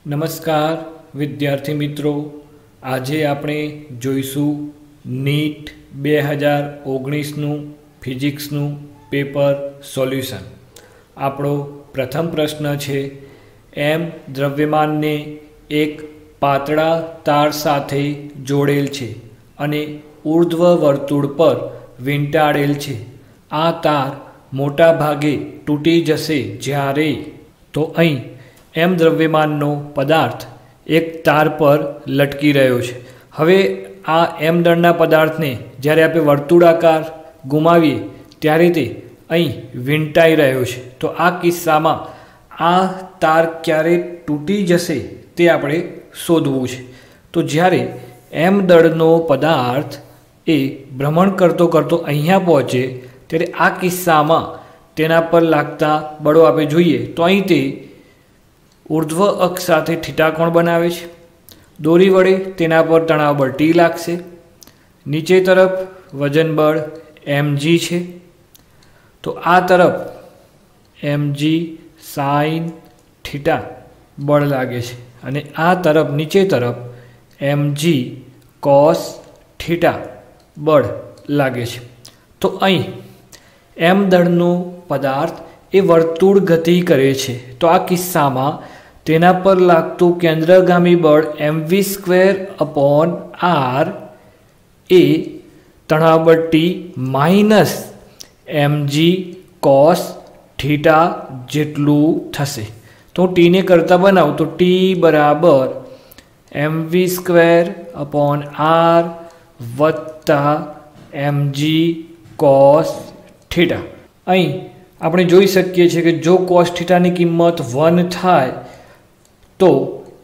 નમસ્કાર વિદ્યાર્થી મિત્રો, આજે આપણે જોઈશું નીટ 2019નું ફિઝિક્સનું પેપર સોલ્યુશન। આપણો પ્રથમ પ્રશ્ન છે, એમ દ્રવ્યમાનને એક પાતળા તાર સાથે જોડેલ છે અને ઉર્ધ્વ વર્તુળ પર વીંટાળેલ છે। આ તાર મોટા ભાગે તૂટી જશે જ્યારે તો અહીં એમ દ્રવ્યમાનનો પદાર્થ એક તાર પર લટકી રહ્યો છે। હવે આ એમ દળના પદાર્થને જ્યારે આપણે વર્તુળાકાર ગુમાવીએ ત્યારે તે અહીં વીંટાઈ રહ્યો છે। તો આ કિસ્સામાં આ તાર ક્યારે તૂટી જશે તે આપણે શોધવું છે। તો જ્યારે એમ દળનો પદાર્થ એ ભ્રમણ કરતો કરતો અહીંયા પહોંચે ત્યારે આ કિસ્સામાં તેના પર લાગતા બળો આપણે જોઈએ તો અહીં તે ઉર્ધ્વ અક્ષ સાથે થીટા કોણ બનાવે છે। દોરી વડે તેના પર તણાવ બળ ટી લાગશે। નીચે તરફ વજન બળ mg છે, તો આ તરફ mg સાઇન થીટા બળ લાગે છે અને આ તરફ નીચે તરફ mg કોસ થીટા બળ લાગે છે। તો અહીં એમ દળનો પદાર્થ એ વર્તુળ ગતિ કરે છે, તો આ કિસ્સામાં તેના પર લાગતું કેન્દ્રગામી બળ mv²/r એ તણાવ બળ T minus mg cos theta જેટલું થશે। તો ટીને કરતાં બનાવું તો ટી બરાબર mv²/r વત્તા mg કોસ થીટા। અહીં આપણે જોઈ શકીએ છીએ કે જો કોસ થીટાની કિંમત 1 થાય તો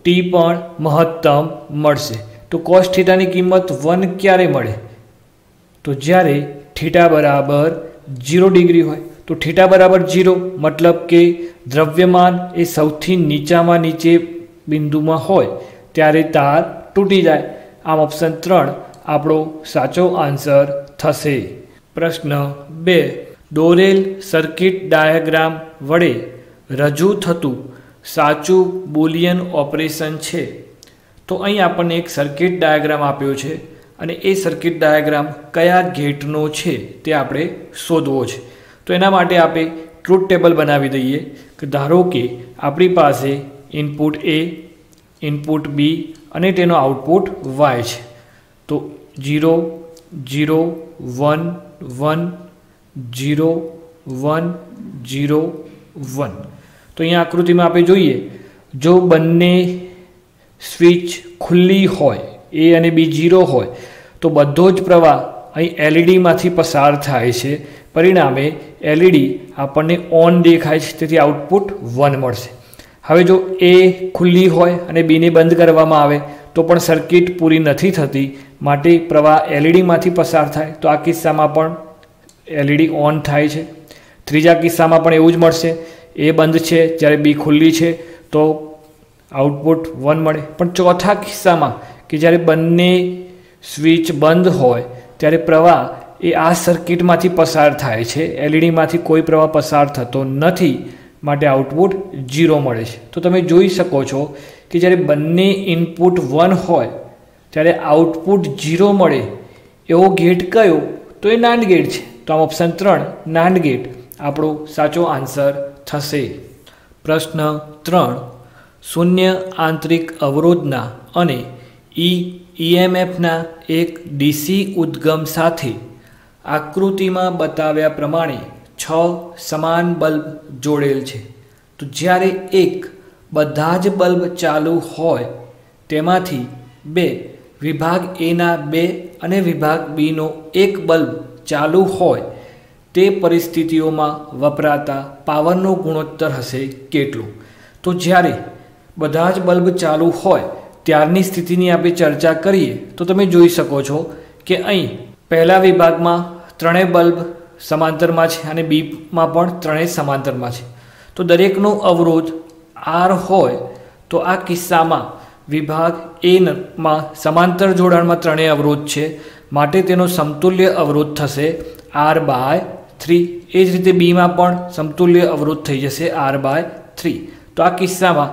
ટી પણ મહત્તમ મળશે। તો કોસ થીટાની કિંમત 1 ક્યારે મળે? તો જ્યારે થીટા બરાબર 0 ડિગ્રી હોય। તો થીટા બરાબર 0 મતલબ કે દ્રવ્યમાન એ સૌથી નીચામાં નીચે બિંદુમાં હોય ત્યારે તાર તૂટી જાય। આમ ઓપ્શન 3 આપણો સાચો આન્સર થશે। પ્રશ્ન 2, દોરેલ સર્કિટ ડાયાગ્રામ વડે રજૂ થતું સાચું બુલિયન ઓપરેશન છે। તો અહીં આપણને એક સર્કિટ ડાયાગ્રામ આપ્યો છે અને એ સર્કિટ ડાયાગ્રામ કયા ગેટનો છે તે આપણે શોધવો છે। તો એના માટે આપણે ટ્રુથ ટેબલ બનાવી દઈએ કે ધારો કે આપણી પાસે ઇનપુટ A, ઇનપુટ B અને તેનો આઉટપુટ Y છે। તો 0 0 1 1 0 1 0 1। તો અહીંયા આકૃતિમાં આપણે જોઈએ, જો બંને સ્વિચ ખુલ્લી હોય, A અને B 0 હોય, તો બધો જ પ્રવાહ અહીં એલઈડીમાંથી પસાર થાય છે। પરિણામે એલઈડી આપણને ઓન દેખાય છે, તેથી આઉટપુટ 1 મળશે। હવે જો A ખુલ્લી હોય અને Bને બંધ કરવામાં આવે તો પણ સર્કિટ પૂરી નથી થતી, માટે પ્રવાહ એલઈડીમાંથી પસાર થાય તો આ કિસ્સામાં પણ એલઈડી ઓન થાય છે। ત્રીજા કિસ્સામાં પણ એવું જ મળશે, A બંધ છે જ્યારે B ખુલ્લી છે તો આઉટપુટ 1 મળે। પણ ચોથા કિસ્સામાં કે જ્યારે બંને સ્વિચ બંધ હોય ત્યારે પ્રવાહ એ આ સર્કિટમાંથી પસાર થાય છે, એલઈડીમાંથી કોઈ પ્રવાહ પસાર થતો નથી, માટે આઉટપુટ 0 મળે છે। તો તમે જોઈ શકો છો કે જ્યારે બંને ઇનપુટ 1 હોય ત્યારે આઉટપુટ 0 મળે એવો ગેટ કયો? તો એ નાન્ડ ગેટ છે। તો આમ ઓપ્શન 3 નાન્ડ ગેટ આપણો સાચો આન્સર થશે। પ્રશ્ન 3, શૂન્ય આંતરિક અવરોધના અને ઈએમએફના એક ડીસી ઉદ્ગમ સાથે આકૃતિમાં બતાવ્યા પ્રમાણે 6 સમાન બલ્બ જોડેલ છે। તો જ્યારે એક બધા જ બલ્બ ચાલુ હોય તેમાંથી 2 વિભાગ એના 2 અને વિભાગ બીનો 1 બલ્બ ચાલુ હોય તે પરિસ્થિતિઓમાં વપરાતા પાવરનો ગુણોત્તર હશે કેટલો? તો જ્યારે બધા જ બલ્બ ચાલુ હોય ત્યારની સ્થિતિની આપણે ચર્ચા કરીએ તો તમે જોઈ શકો છો કે અહીં પહેલા વિભાગમાં 3 બલ્બ સમાંતરમાં છે અને બીમાં પણ 3 સમાંતરમાં છે। તો દરેકનો અવરોધ R હોય તો આ કિસ્સામાં વિભાગ એમાં સમાંતર જોડાણમાં 3 અવરોધ છે, માટે તેનો સમતુલ્ય અવરોધ થશે R/3। એ જ રીતે બીમાં પણ સમતુલ્ય અવરોધ થઈ જશે R/3। તો આ કિસ્સામાં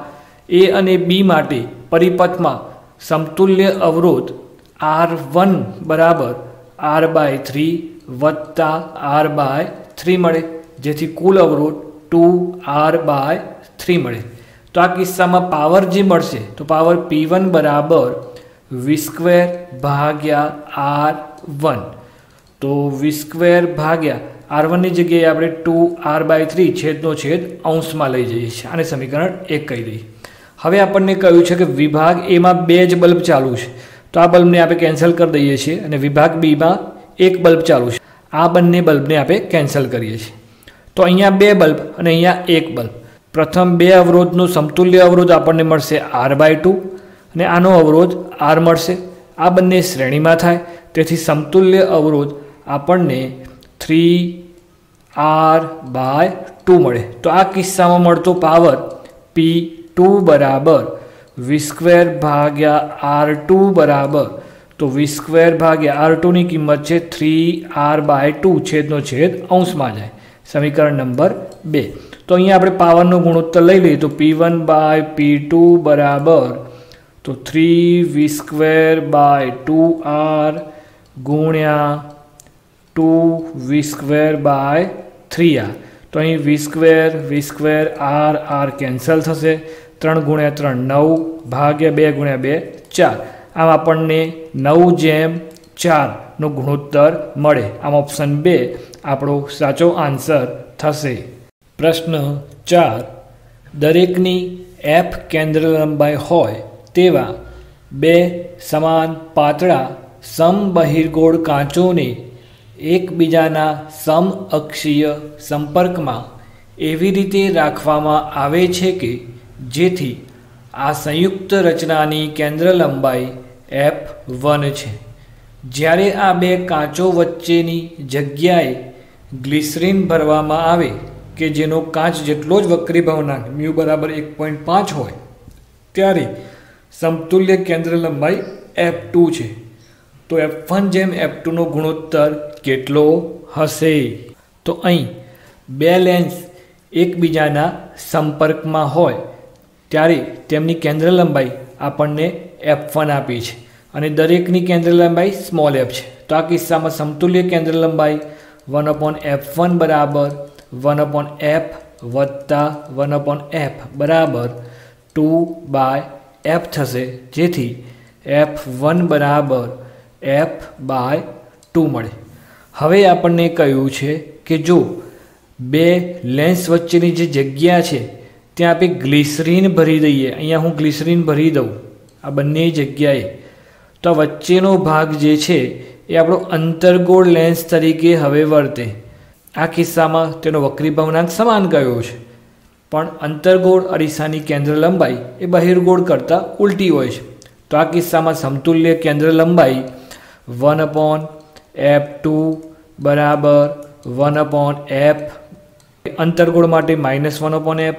ए अने बी माटे परिपथ में समतुल्य अवरोध R1 बराबर R/3 वत्ता R/3 मळे, जेथी कुल अवरोध 2R/3 मळे। तो आ किस्सा में पावर जे मळशे तो पावर P1 बराबर V² भाग्या R1। तो V² भाग्या R1 ની જગ્યાએ આપણે 2R/3 છેદનો છેદ અંશમાં લઈ જઈએ છીએ, આને સમીકરણ 1 કહી દઈએ। હવે આપણને કહ્યું છે કે વિભાગ એ માં 2 જ બલ્બ ચાલુ છે, તો આ બલ્બને આપણે કેન્સલ કરી દઈએ છીએ અને વિભાગ બી માં 1 બલ્બ ચાલુ છે, આ બંને બલ્બને આપણે કેન્સલ કરીએ છીએ। તો અહીંયા 2 બલ્બ અને અહીંયા 1 બલ્બ। પ્રથમ 2 અવરોધનું સમતુલ્ય અવરોધ આપણને મળશે R/2 અને આનો અવરોધ R મળશે। આ બંને શ્રેણીમાં થાય તેથી સમતુલ્ય અવરોધ આપણને 3R/2 મળે। તો આ કિસ્સામાં મળતો પાવર P2 બરાબર V² ભાગ્યા R2 બરાબર, તો V² ભાગ્યા R2 ની કિંમત છે 3R/2 છેદનો છેદ અંશમાં જાય, સમીકરણ નંબર 2। તો અહીંયા આપણે પાવરનો ગુણોત્તર લઈ લઈએ તો P1/P2 બરાબર તો 3V²/2R ગુણ્યા 2V²/3R। तो अहीं V² R कैंसल थशे, 3 × 3 9 भाग्या 2 × 2 4। आम आपणे 9/4 नो गुणोत्तर मळे। आम ऑप्शन 2 आपणो साचो आंसर थशे। प्रश्न 4, दरेकनी F केंद्र लंबाई होय तेवा 2 समान पातळा समबहिर्गोळ कांचोने एकबीजाना समअक्षीय संपर्क में एवी रीते राखवामां आवे छे के जेथी आ संयुक्त रचनानी केंद्र लंबाई F1 छे। ज्यारे आ 2 कांचो वच्चेनी जग्याए ग्लिसरीन भरवामां आवे के जेनो कांच जेटलो ज वक्रीभवनांक म्यू बराबर 1.5 होय त्यारे समतुल्य केंद्र लंबाई F2 छे। तो F1 જેમ F2 નો ગુણોત્તર કેટલો હશે? તો અહીં 2 લેન્સ એકબીજાના સંપર્કમાં હોય ત્યારે તેમની કેન્દ્ર લંબાઈ આપણને F1 આપી છે અને દરેકની કેન્દ્ર લંબાઈ સ્મોલ f છે। તો આ કિસ્સામાં સમતુલ્ય કેન્દ્ર લંબાઈ 1/F1 બરાબર 1/F વત્તા 1/F બરાબર 2/F થશે, જેથી F1 બરાબર F/2 મળે। હવે આપણને કહ્યું છે કે જો 2 લેન્સ વચ્ચેની જે જગ્યા છે ત્યાં આપણે ગ્લિસરીન ભરી દઈએ, અહીંયા હું ગ્લિસરીન ભરી દઉં આ બંને જગ્યાએ, તો આ વચ્ચેનો ભાગ જે છે એ આપણો અંતર્ગોળ લેન્સ તરીકે હવે વર્તે। આ કિસ્સામાં તેનો વક્રીભવનાંક સમાન કયો છે, પણ અંતર્ગોળ અરીસાની કેન્દ્ર લંબાઈ એ બહિર્ગોળ કરતાં ઉલટી હોય છે। તો આ કિસ્સામાં સમતુલ્ય કેન્દ્ર લંબાઈ 1/F2 बराबर 1/F, अंतर्गोळ माटे -1/F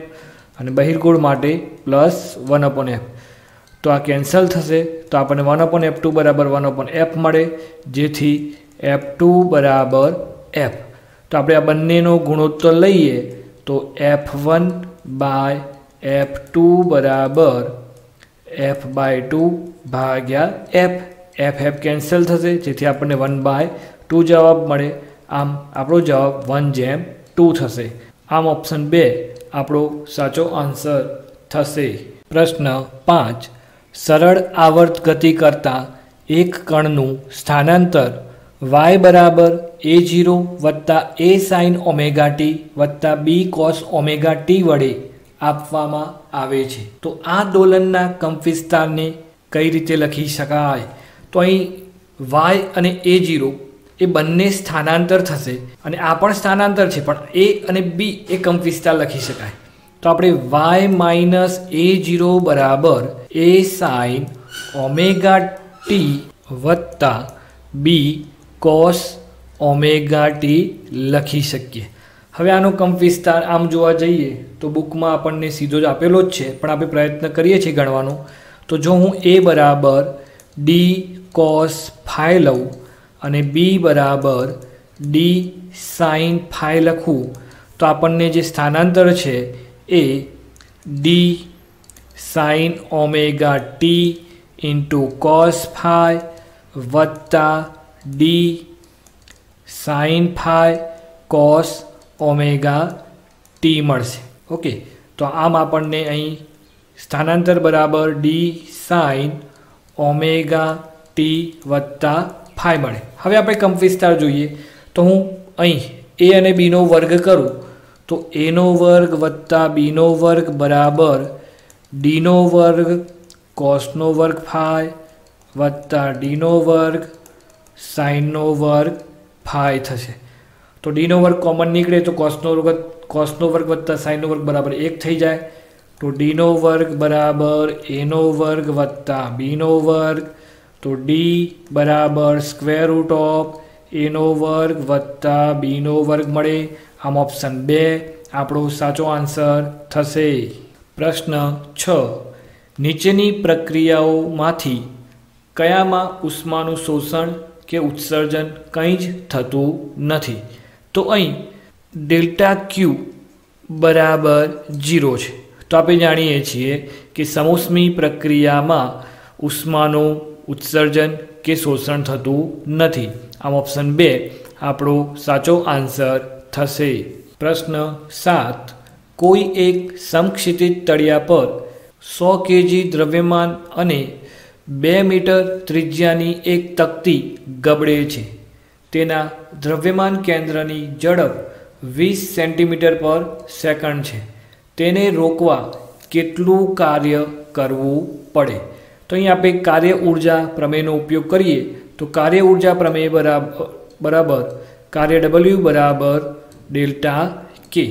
और बहिर्गोळ माटे +1/F। तो आ कैंसल थशे तो आपने 1/F2 बराबर 1/F मळे, जेथी F2 बराबर F। तो आपणे आ बंनेनो गुणोत्तर लईए तो F1/F2 बराबर F/2 भाग्या F। F कैंसल थशे जेथी आपने 1/2 जवाब मळे। आम आपणो जवाब 1/2 थशे। आम ऑप्शन 2 आपणो साचो आंसर थशे। प्रश्न 5, सरल आवर्त गति करता एक कणनु स्थानांतर y बराबर a0 वत्ता a sin ओमेगा t वत्ता b cos ओमेगा t वडे आपवामां आवे छे। तो आ दोलनना कंपविस्तारने कई रीते लखी शकाय? तो अहीं y અને a0 એ બંને સ્થાનાંતર થશે અને આ પણ સ્થાનાંતર છે, પણ a અને b એ કંપવિસ્તાર લખી શકાય। તો આપણે y માઇનસ a0 બરાબર a sin ઓમેગા t વત્તા b cos ઓમેગા t લખી શકીએ। હવે આનો કંપવિસ્તાર આમ જોવા જઈએ તો બુકમાં આપણને સીધો જ આપેલો જ છે, પણ આપણે પ્રયત્ન કરીએ છીએ ગણવાનો। તો જો હું a બરાબર d cos phi લઉં અને b बराबर d sin phi लखूँ तो आपने जे स्थानांतर है ए d sine omega T into cos phi વત્તા D sine phi cos omega T મળશે. ઓકે, તો આમ આપણને અહીં સ્થાનાંતર બરાબર ડી સાઇન ઓમેગા ટી વત્તા ફાઈ મળે. હવે આપણે કંપ વિસ્તાર જોઈએ. તો હું અહીં એ અને બીનો વર્ગ કરું તો એનો વર્ગ વત્તા બીનો વર્ગ બરાબર ડીનો વર્ગ કોસનો વર્ગ ફાઈ વત્તા ડીનો વર્ગ સાઇનનો વર્ગ ફાઈ થશે. તો ડીનો વર્ગ કોમન નીકળે તો કોસનો વર્ગ વત્તા સાઇનનો વર્ગ બરાબર 1 થઈ જાય. તો ડીનો વર્ગ બરાબર એનો વર્ગ વત્તા બીનો વર્ગ. તો ડી બરાબર સ્ક્વેર રૂટ ઓફ એનો વર્ગ વત્તા બીનો વર્ગ મળે. આમ ઓપ્શન 2 આપણો સાચો આન્સર થશે. પ્રશ્ન 6. નીચેની પ્રક્રિયાઓમાંથી કયામાં ઉષ્માનું શોષણ કે ઉત્સર્જન કંઈ જ થતું નથી? તો અહીં ડેલ્ટા ક્યુ બરાબર 0 છે. તો આપણે જાણીએ છીએ કે સમોષ્મી પ્રક્રિયામાં ઉષ્માનું ઉત્સર્જન કે શોષણ થતું નથી. આમ ઓપ્શન 2 આપણો સાચો આન્સર થશે. પ્રશ્ન 7. કોઈ એક સમક્ષિતિજ તળિયા પર 100 કેજી દ્રવ્યમાન અને 2 મીટર ત્રિજ્યાની એક તકતી ગબડે છે. તેના દ્રવ્યમાન કેન્દ્રની ઝડપ 20 સેન્ટીમીટર પર સેકન્ડ છે. તેને રોકવા કેટલું કાર્ય કરવું પડે? તો અહીં આપણે કાર્ય ઉર્જા પ્રમેયનો ઉપયોગ કરીએ તો કાર્ય ઉર્જા પ્રમેય બરાબર કાર્ય W બરાબર ડેલ્ટા કે.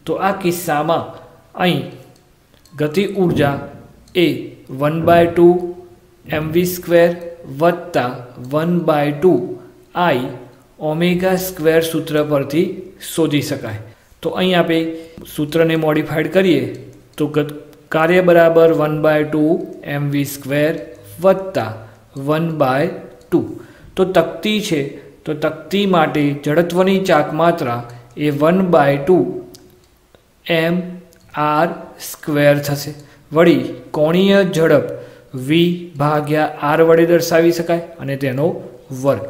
તો આ કિસ્સામાં અહીં ગતિ ઉર્જા એ 1/2 mv² વત્તા 1/2 I ઓમેગા સ્ક્વેર સૂત્ર પરથી શોધી શકાય. તો અહીં આપણે સૂત્રને મોડિફાઈડ કરીએ તો કાર્ય બરાબર 1/2 mv² વત્તા 1/2. તો તકતી છે તો તકતી માટે જડત્વની ચાક માત્રા એ 1/2 mr² થશે. વળી કોણીય ઝડપ v ભાગ્યા r વડે દર્શાવી શકાય અને તેનો વર્ગ.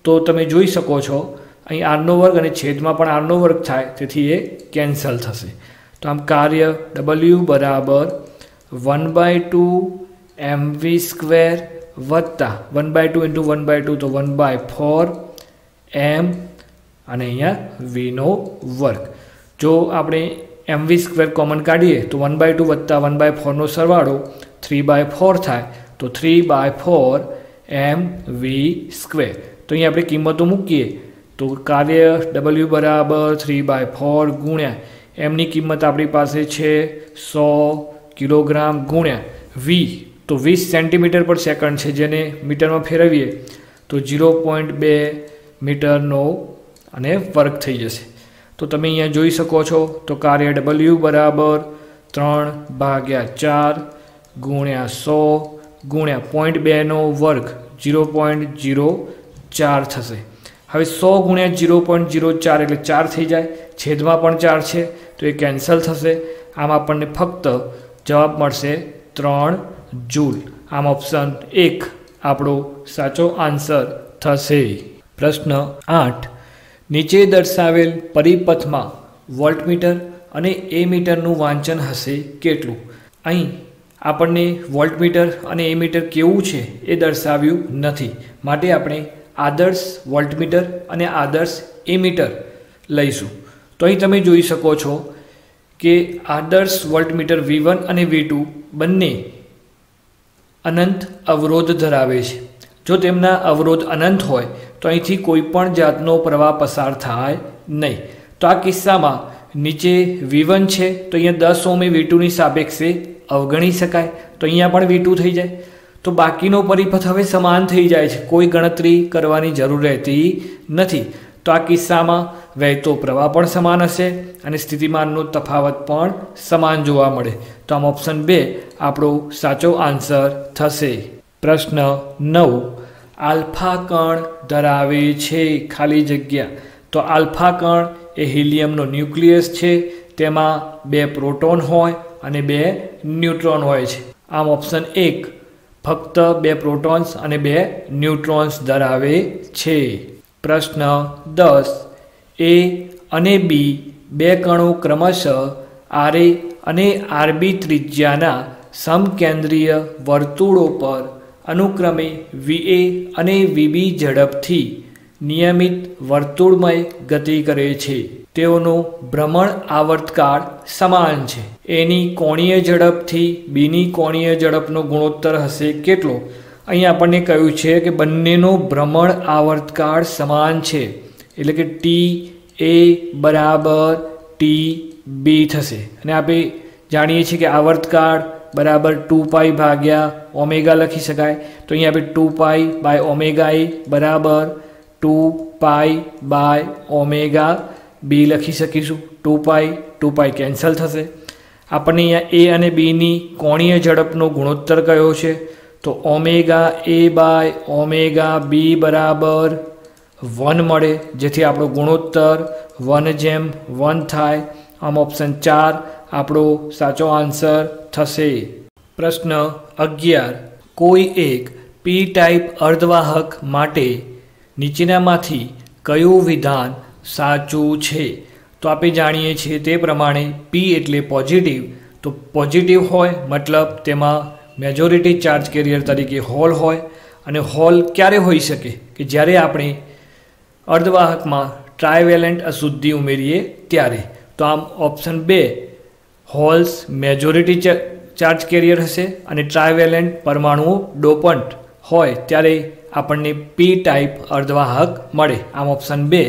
તો તમે જોઈ શકો છો અહીં આરનો વર્ગ અને છેદમાં પણ આરનો વર્ગ થાય, તેથી એ કેન્સલ થશે. તો આમ કાર્ય W બરાબર 1/2 mv² વત્તા 1/2 ઇન્ટુ 1/2 તો 1/4 m અને અહીંયા vનો વર્ગ. જો આપણે mv² કોમન કાઢીએ તો 1/2 વત્તા 1/4નો સરવાળો 3/4 થાય. તો 3/4 mv². તો અહીં આપણે કિંમતો મૂકીએ તો કાર્ય W બરાબર 3/4 ગુણ્યા એમની કિંમત આપણી પાસે છે 100 કિલોગ્રામ ગુણ્યા v તો 20 સેન્ટીમીટર પર સેકન્ડ છે, જેને મીટરમાં ફેરવીએ તો 0.2 મીટરનો અને વર્ગ થઈ જશે. તો તમે અહીંયા જોઈ શકો છો તો કાર્ય W બરાબર 3/4 ગુણ્યા 100 ગુણ્યા 0.2નો વર્ગ 0.04 થશે. હવે 100 ગુણ્યા 0.04 એટલે 4 થઈ જાય. છેદમાં પણ 4 છે તો એ કેન્સલ થશે. આમ આપણને ફક્ત જવાબ મળશે 3 જૂલ. આમ ઓપ્શન 1 આપણો સાચો આન્સર થશે. પ્રશ્ન 8. નીચે દર્શાવેલ પરિપથમાં વોલ્ટમીટર અને એમીટરનું વાંચન હશે કેટલું? અહીં આપણને વોલ્ટમીટર અને એમીટર કેવું છે એ દર્શાવ્યું નથી, માટે આપણે આદર્શ વોલ્ટમીટર અને આદર્શ એમીટર લઈશું. તો અહીં તમે જોઈ શકો છો કે આદર્શ વોલ્ટમીટર V1 અને V2 બંને અનંત અવરોધ ધરાવે છે. જો તેમના અવરોધ અનંત હોય તો અહીંથી કોઈ પણ જાતનો પ્રવાહ પસાર થાય નહીં. તો આ કિસ્સામાં નીચે V1 છે તો અહીંયા 10 ઓહ્મ V2ની સાપેક્ષે અવગણી શકાય. તો અહીંયા પણ V2 થઈ જાય. તો બાકીનો પરિપથ હવે સમાન થઈ જાય છે, કોઈ ગણતરી કરવાની જરૂર રહેતી નથી. તો આ કિસ્સામાં વહેતો પ્રવાહ પણ સમાન હશે અને સ્થિતિમાનનો તફાવત પણ સમાન જોવા મળે. તો આમ ઓપ્શન 2 આપણો સાચો આન્સર થશે. પ્રશ્ન 9. આલ્ફા કણ ધરાવે છે ખાલી જગ્યા. તો આલ્ફા કણ એ હિલિયમનો ન્યુક્લિયસ છે. તેમાં 2 પ્રોટોન હોય અને 2 ન્યુટ્રોન હોય છે. આમ ઓપ્શન 1 ફક્ત 2 પ્રોટોન્સ અને 2 ન્યુટ્રોન્સ ધરાવે છે. પ્રશ્ન 10. એ અને બી 2 કણો ક્રમશઃ RA અને RB ત્રિજ્યાના સમકેન્દ્રીય વર્તુળો પર અનુક્રમે VA અને VB ઝડપથી નિયમિત વર્તુળમય ગતિ કરે છે. તેઓનો ભ્રમણ આવર્તકાળ સમાન છે. એની કોણીય ઝડપથી બીની કોણીય ઝડપનો ગુણોત્તર હશે કેટલો? અહીં આપણને કહ્યું છે કે બંનેનો ભ્રમણ આવર્તકાળ સમાન છે, એટલે કે TA બરાબર TB થશે. અને આપણે જાણીએ છીએ કે આવર્તકાળ બરાબર 2π ભાગ્યા ઓમેગા લખી શકાય. તો અહીં આપણે 2π ઓમેગા A બરાબર 2π ઓમેગા B લખી શકીશું. 2π કેન્સલ થશે. આપણને અહીંયા A અને Bની કોણીય ઝડપનો ગુણોત્તર કયો છે? તો ઓમેગા A ઓમેગા B બરાબર 1 મળે, જેથી આપણો ગુણોત્તર 1:1 થાય. આમ ઓપ્શન 4 આપણો સાચો આન્સર થશે. પ્રશ્ન 11. કોઈ એક P ટાઈપ અર્ધવાહક માટે નીચેનામાંથી કયું વિધાન સાચું છે? તો આપણે જાણીએ છીએ તે પ્રમાણે P એટલે પોઝિટિવ. તો પોઝિટિવ હોય મતલબ તેમાં મેજોરિટી ચાર્જ કેરિયર તરીકે હોલ હોય. અને હોલ ક્યારે હોઈ શકે? કે જ્યારે આપણે અર્ધવાહકમાં ટ્રાયવેલેન્ટ અશુદ્ધિ ઉમેરીએ ત્યારે. તો આમ option 2 holes majority charge carrier હશે અને ટ્રાયવેલેન્ટ પરમાણુઓ ડોપન્ટ હોય ત્યારે આપણને P ટાઈપ અર્ધવાહક મળે. આમ ઓપ્શન 2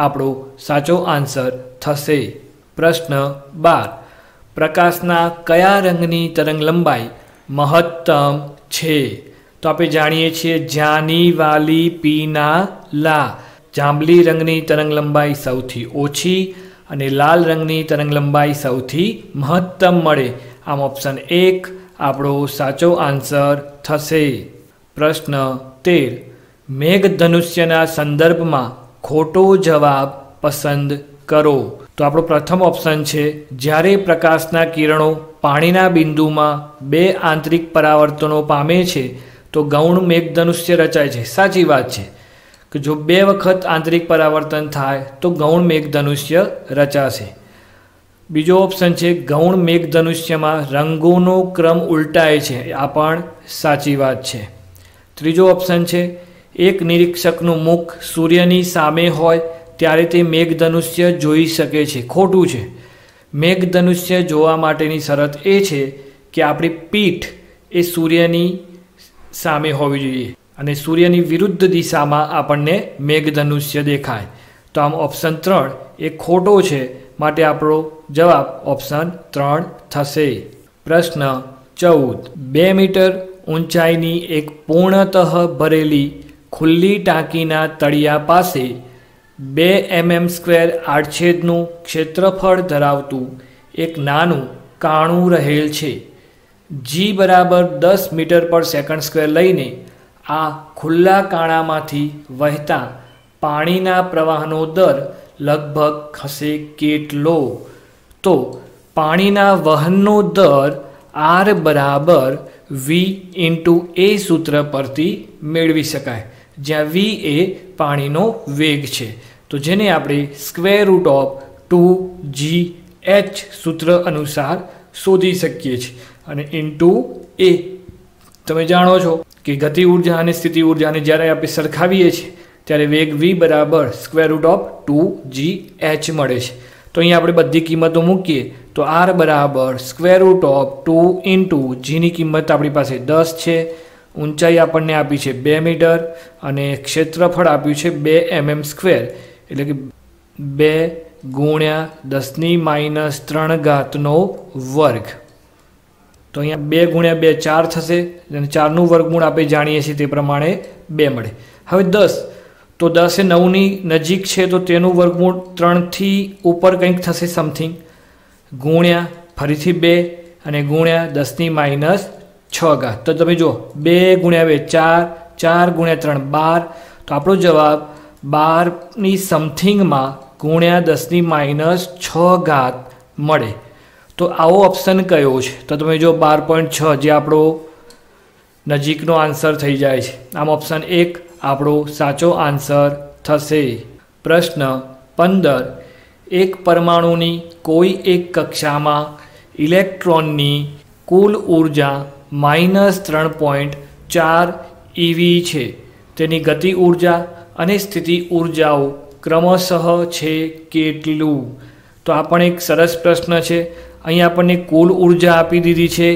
આપણો સાચો આન્સર થશે. પ્રશ્ન 12. પ્રકાશના કયા રંગની તરંગલંબાઈ મહત્તમ છે? તો આપણે જાણીએ છીએ જાની વાલી પીના લા. જાંબલી રંગની તરંગલંબાઈ સૌથી ઓછી અને લાલ રંગની તરંગલંબાઈ સૌથી મહત્તમ મળે. આમ ઓપ્શન 1 આપણો સાચો આન્સર થશે. પ્રશ્ન 13. મેઘધનુષ્યના સંદર્ભમાં ખોટો જવાબ પસંદ કરો. તો આપણો પ્રથમ ઓપ્શન છે જ્યારે પ્રકાશના કિરણો પાણીના બિંદુમાં 2 આંતરિક પરાવર્તનો પામે છે તો ગૌણ મેઘધનુષ્ય રચાય છે. સાચી વાત છે કે જો 2 વખત આંતરિક પરાવર્તન થાય તો ગૌણ મેઘધનુષ્ય રચાશે. બીજો ઓપ્શન છે ગૌણ મેઘધનુષ્યમાં રંગોનો ક્રમ ઉલટાય છે. આ પણ સાચી વાત છે. ત્રીજો ઓપ્શન છે એક નિરીક્ષકનું મુખ સૂર્યની સામે હોય ત્યારે તે મેઘધનુષ્ય જોઈ શકે છે. ખોટું છે. મેઘધનુષ્ય જોવા માટેની શરત એ છે કે આપણી પીઠ એ સૂર્યની સામે હોવી જોઈએ અને સૂર્યની વિરુદ્ધ દિશામાં આપણને મેઘધનુષ્ય દેખાય. તો આમ ઓપ્શન 3 એ ખોટો છે, માટે આપણો જવાબ ઓપ્શન 3 થશે. પ્રશ્ન 14. 2 મીટર ઊંચાઈની એક પૂર્ણતઃ ભરેલી ખુલ્લી ટાંકીના તળિયા પાસે 2 mm² આડછેદનું ક્ષેત્રફળ ધરાવતું એક નાનું કાણું રહેલ છે. G બરાબર 10 મીટર/સેકન્ડ² લઈને આ ખુલ્લા કાણામાંથી વહેતા પાણીના પ્રવાહનો દર લગભગ હશે કેટલો? તો પાણીના વહનનો દર R બરાબર V × A સૂત્ર પરથી મેળવી શકાય, જ્યાં V એ પાણીનો વેગ છે. તો જેને આપણે √2gh સૂત્ર અનુસાર શોધી શકીએ છીએ. અને ઇન્ટુ A તમે જાણો છો કે ગતિ ઉર્જા અને સ્થિતિ ઉર્જાને જ્યારે આપણે સરખાવીએ છીએ ત્યારે વેગ V બરાબર √2gh મળે છે. તો અહીં આપણે બધી કિંમતો મૂકીએ તો R બરાબર √2 × Gની કિંમત આપણી પાસે 10 છે, ઊંચાઈ આપણને આપી છે 2 મીટર અને ક્ષેત્રફળ આપ્યું છે 2 mm², એટલે કે 2 × 10⁻³ તો અહીંયા 2 × 2 4 થશે અને 4નું વર્ગમૂળ આપણે જાણીએ છીએ તે પ્રમાણે 2 મળે. હવે 10 તો 10 એ 9ની નજીક છે તો તેનું વર્ગમૂળ 3થી ઉપર કંઈક થશે સમથિંગ, ગુણ્યા ફરીથી 2 અને ગુણ્યા 10⁻⁶. તો તમે જુઓ 2 × 2 4, 4 × 3 12. તો આપણો જવાબ 12ની સમથિંગમાં ગુણ્યા 10⁻⁶ મળે. તો આવો ઓપ્શન કયો છે? તો તમે જો 12.6 જે આપણો નજીકનો આન્સર થઈ જાય છે. આમ ઓપ્શન 1 આપણો સાચો આન્સર થશે. પ્રશ્ન 15. એક પરમાણુની કોઈ એક કક્ષામાં ઇલેક્ટ્રોનની કુલ ઉર્જા -3.4 eV છે. તેની ગતિ ઉર્જા અને સ્થિતિ ઉર્જાઓ ક્રમશઃ છે કેટલું? તો આ પણ એક સરસ પ્રશ્ન છે. અહીં આપણને કુલ ઉર્જા આપી દીધી છે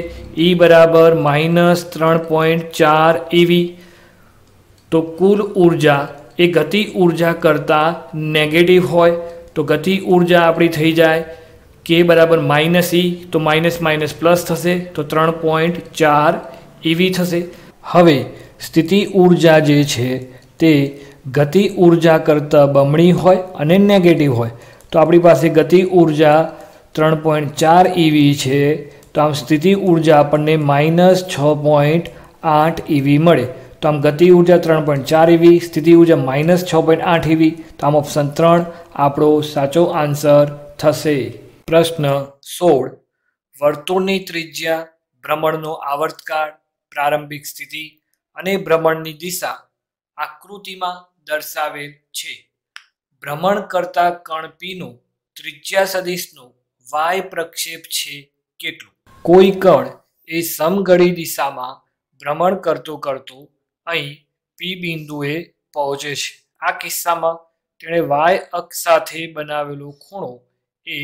E બરાબર -3.4 eV. તો કુલ ઉર્જા એ ગતિ ઉર્જા કરતાં નેગેટિવ હોય તો ગતિ ઉર્જા આપણી થઈ જાય K બરાબર -E, તો માઇનસ માઇનસ પ્લસ થશે તો 3.4 eV થશે. હવે સ્થિતિ ઉર્જા જે છે તે ગતિ ઉર્જા કરતાં બમણી હોય અને નેગેટિવ હોય. તો આપણી પાસે ગતિ ઉર્જા 3.4 eV છે, તો આમ સ્થિતિ ઉર્જા આપણને -6.8 eV મળે. તો આમ ગતિ ઉર્જા 3.4 eV, સ્થિતિ ઉર્જા -6.8 eV. તો આમ ઓપ્શન 3 આપણો સાચો આન્સર થશે. પ્રશ્ન 16. વર્તુળની ત્રિજ્યા, ભ્રમણનો આવર્તકાળ, પ્રારંભિક સ્થિતિ અને ભ્રમણની દિશા આકૃતિમાં દર્શાવેલ છે. ભ્રમણ કરતા કણ પીનું ત્રિજ્યા સદિશનું y પ્રક્ષેપ છે કેટલું? કોઈ કણ એ સમઘડી દિશામાં ભ્રમણ કરતું અહીં P બિંદુએ પહોંચે છે. આ કિસ્સામાં તેણે y અક્ષ સાથે બનાવેલો ખૂણો એ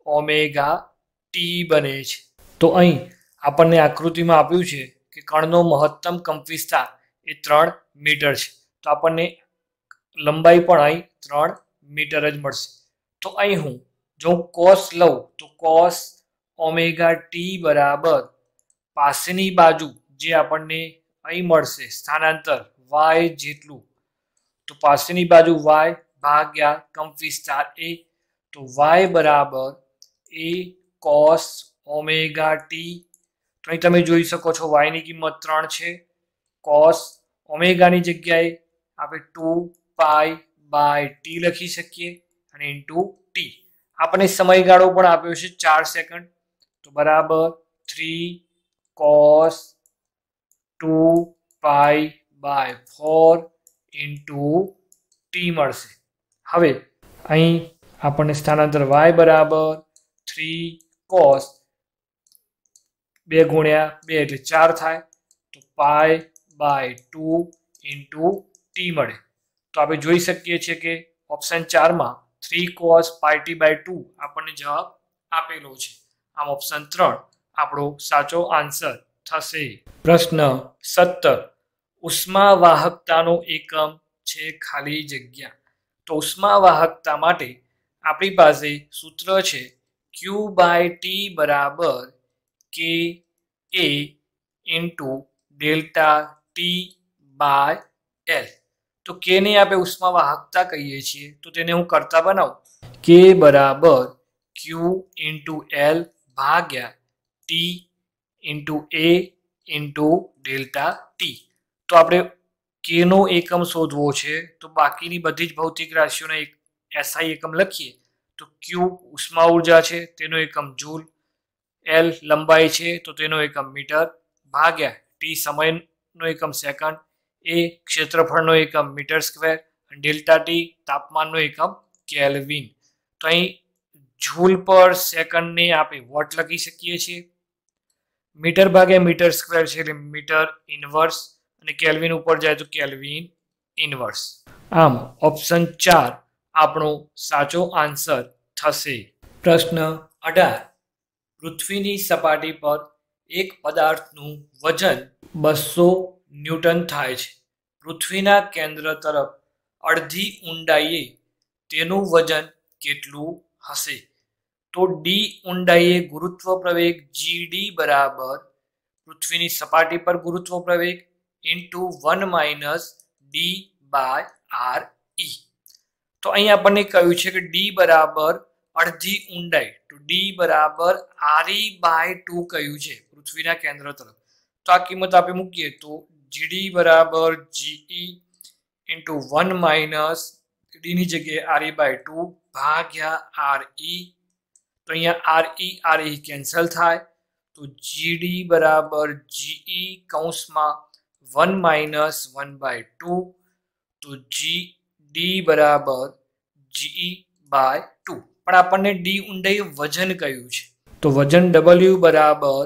ઓમેગા ટી બને છે. તો અહીં આપણને આકૃતિમાં આપ્યું છે કે કણનો મહત્તમ કંપવિસ્તાર એ 3 મીટર છે. તો આપણને લંબાઈ પણ અહીં 3 મીટર જ મળશે. તો અહીં જો હું કોસ લઉં તો કોસ ઓમેગા ટી બરાબર પાસેની બાજુ જે આપણને અહીં મળશે સ્થાનાંતર y જેટલું, તો પાસેની બાજુ y ભાગ્યા કંપવિસ્તાર a, તો y બરાબર a cos ઓમેગા ટી. તો અહીં તમે જોઈ શકો છો y ની કિંમત 3 છે. cos ઓમેગાની જગ્યાએ આપણે 2π/t લખી શકીએ અને ઇન્ટુ ટી. આપણને સમયગાળો પણ આપ્યો છે 4 સેકન્ડ. તો બરાબર 3 cos 2π/4 ઇન્ટુ ટી મળશે. હવે અહીં આપણને સ્થાનાંતર y બરાબર 3 cos 2 ગુણ્યા 2 એટલે 4 થાય, તો π/2 ઇન્ટુ ટી મળે. તો આપણે જોઈ શકીએ છીએ કે ઓપ્શન 4 માં 3 cos πt/2 આપણને જવાબ આપેલો છે. આમ ઓપ્શન 3 આપણો સાચો આન્સર થશે. પ્રશ્ન 17. ઉષ્મા વાહકતાનો એકમ છે ખાલી જગ્યા. તો ઉષ્મા વાહકતા માટે આપણી પાસે સૂત્ર છે Q/T બરાબર KA ઇન્ટુ ડેલ્ટા T/L. તો K ને આપણે ઉષ્મા વાહકતા કહીએ છીએ, તો તેને હું કરતા બનાવું. K બરાબર Q ઇન્ટુ L ભાગ્યા T into A into delta T. તો આપણે K નો એકમ શોધવો છે, તો બાકીની બધી જ ભૌતિક રાશિઓનો SI એકમ લખીએ. તો Q ઉષ્મા ઉર્જા છે તેનો એકમ જૂલ, L લંબાઈ છે તો તેનો એકમ મીટર, ભાગ્યા T સમયનો એકમ સેકન્ડ, A ક્ષેત્રફળનો એકમ મીટર સ્ક્વેર અને ડેલ્ટા T તાપમાનનો એકમ કેલ્વિન. તો અહીં જૂલ પર સેકન્ડને આપણે વોટ લખી શકીએ છીએ. મીટર ભાગ્યા મીટર સ્ક્વેર છે એટલે મીટર ઇનવર્સ અને કેલ્વિન ઉપર જાય તો કેલ્વિન ઇનવર્સ. આમ ઓપ્શન 4 આપણો સાચો આન્સર થશે. પ્રશ્ન 18. પૃથ્વીની સપાટી પર એક પદાર્થનું વજન 200 ન્યૂટન થાય છે. પૃથ્વીના કેન્દ્ર તરફ અડધી ઊંડાઈએ તેનું વજન કેટલું હશે? તો ડી ઊંડાઈએ ગુરુત્વ પ્રવેગ GD બરાબર પૃથ્વીની સપાટી પર ગુરુત્વ પ્રવેગ ઇન્ટુ 1 - D/RE. તો અહીં આપણને કહ્યું છે કે ડી બરાબર અડધી ઊંડાઈ, તો ડી બરાબર RE/2 કહ્યું છે પૃથ્વીના કેન્દ્ર તરફ. તો આ કિંમત આપણે મૂકીએ તો GD બરાબર GE ઇન્ટુ 1 - ડી ની જગ્યાએ RE/2 ભાગ્યા RE. तो अहींया RE कैंसल थाय तो GD बराबर GE कौंसमां 1 माइनस 1/2 तो GD बराबर GE बाय 2 पण आपणने D ઊંડાઈ वजन कह्युं छे तो वजन W बराबर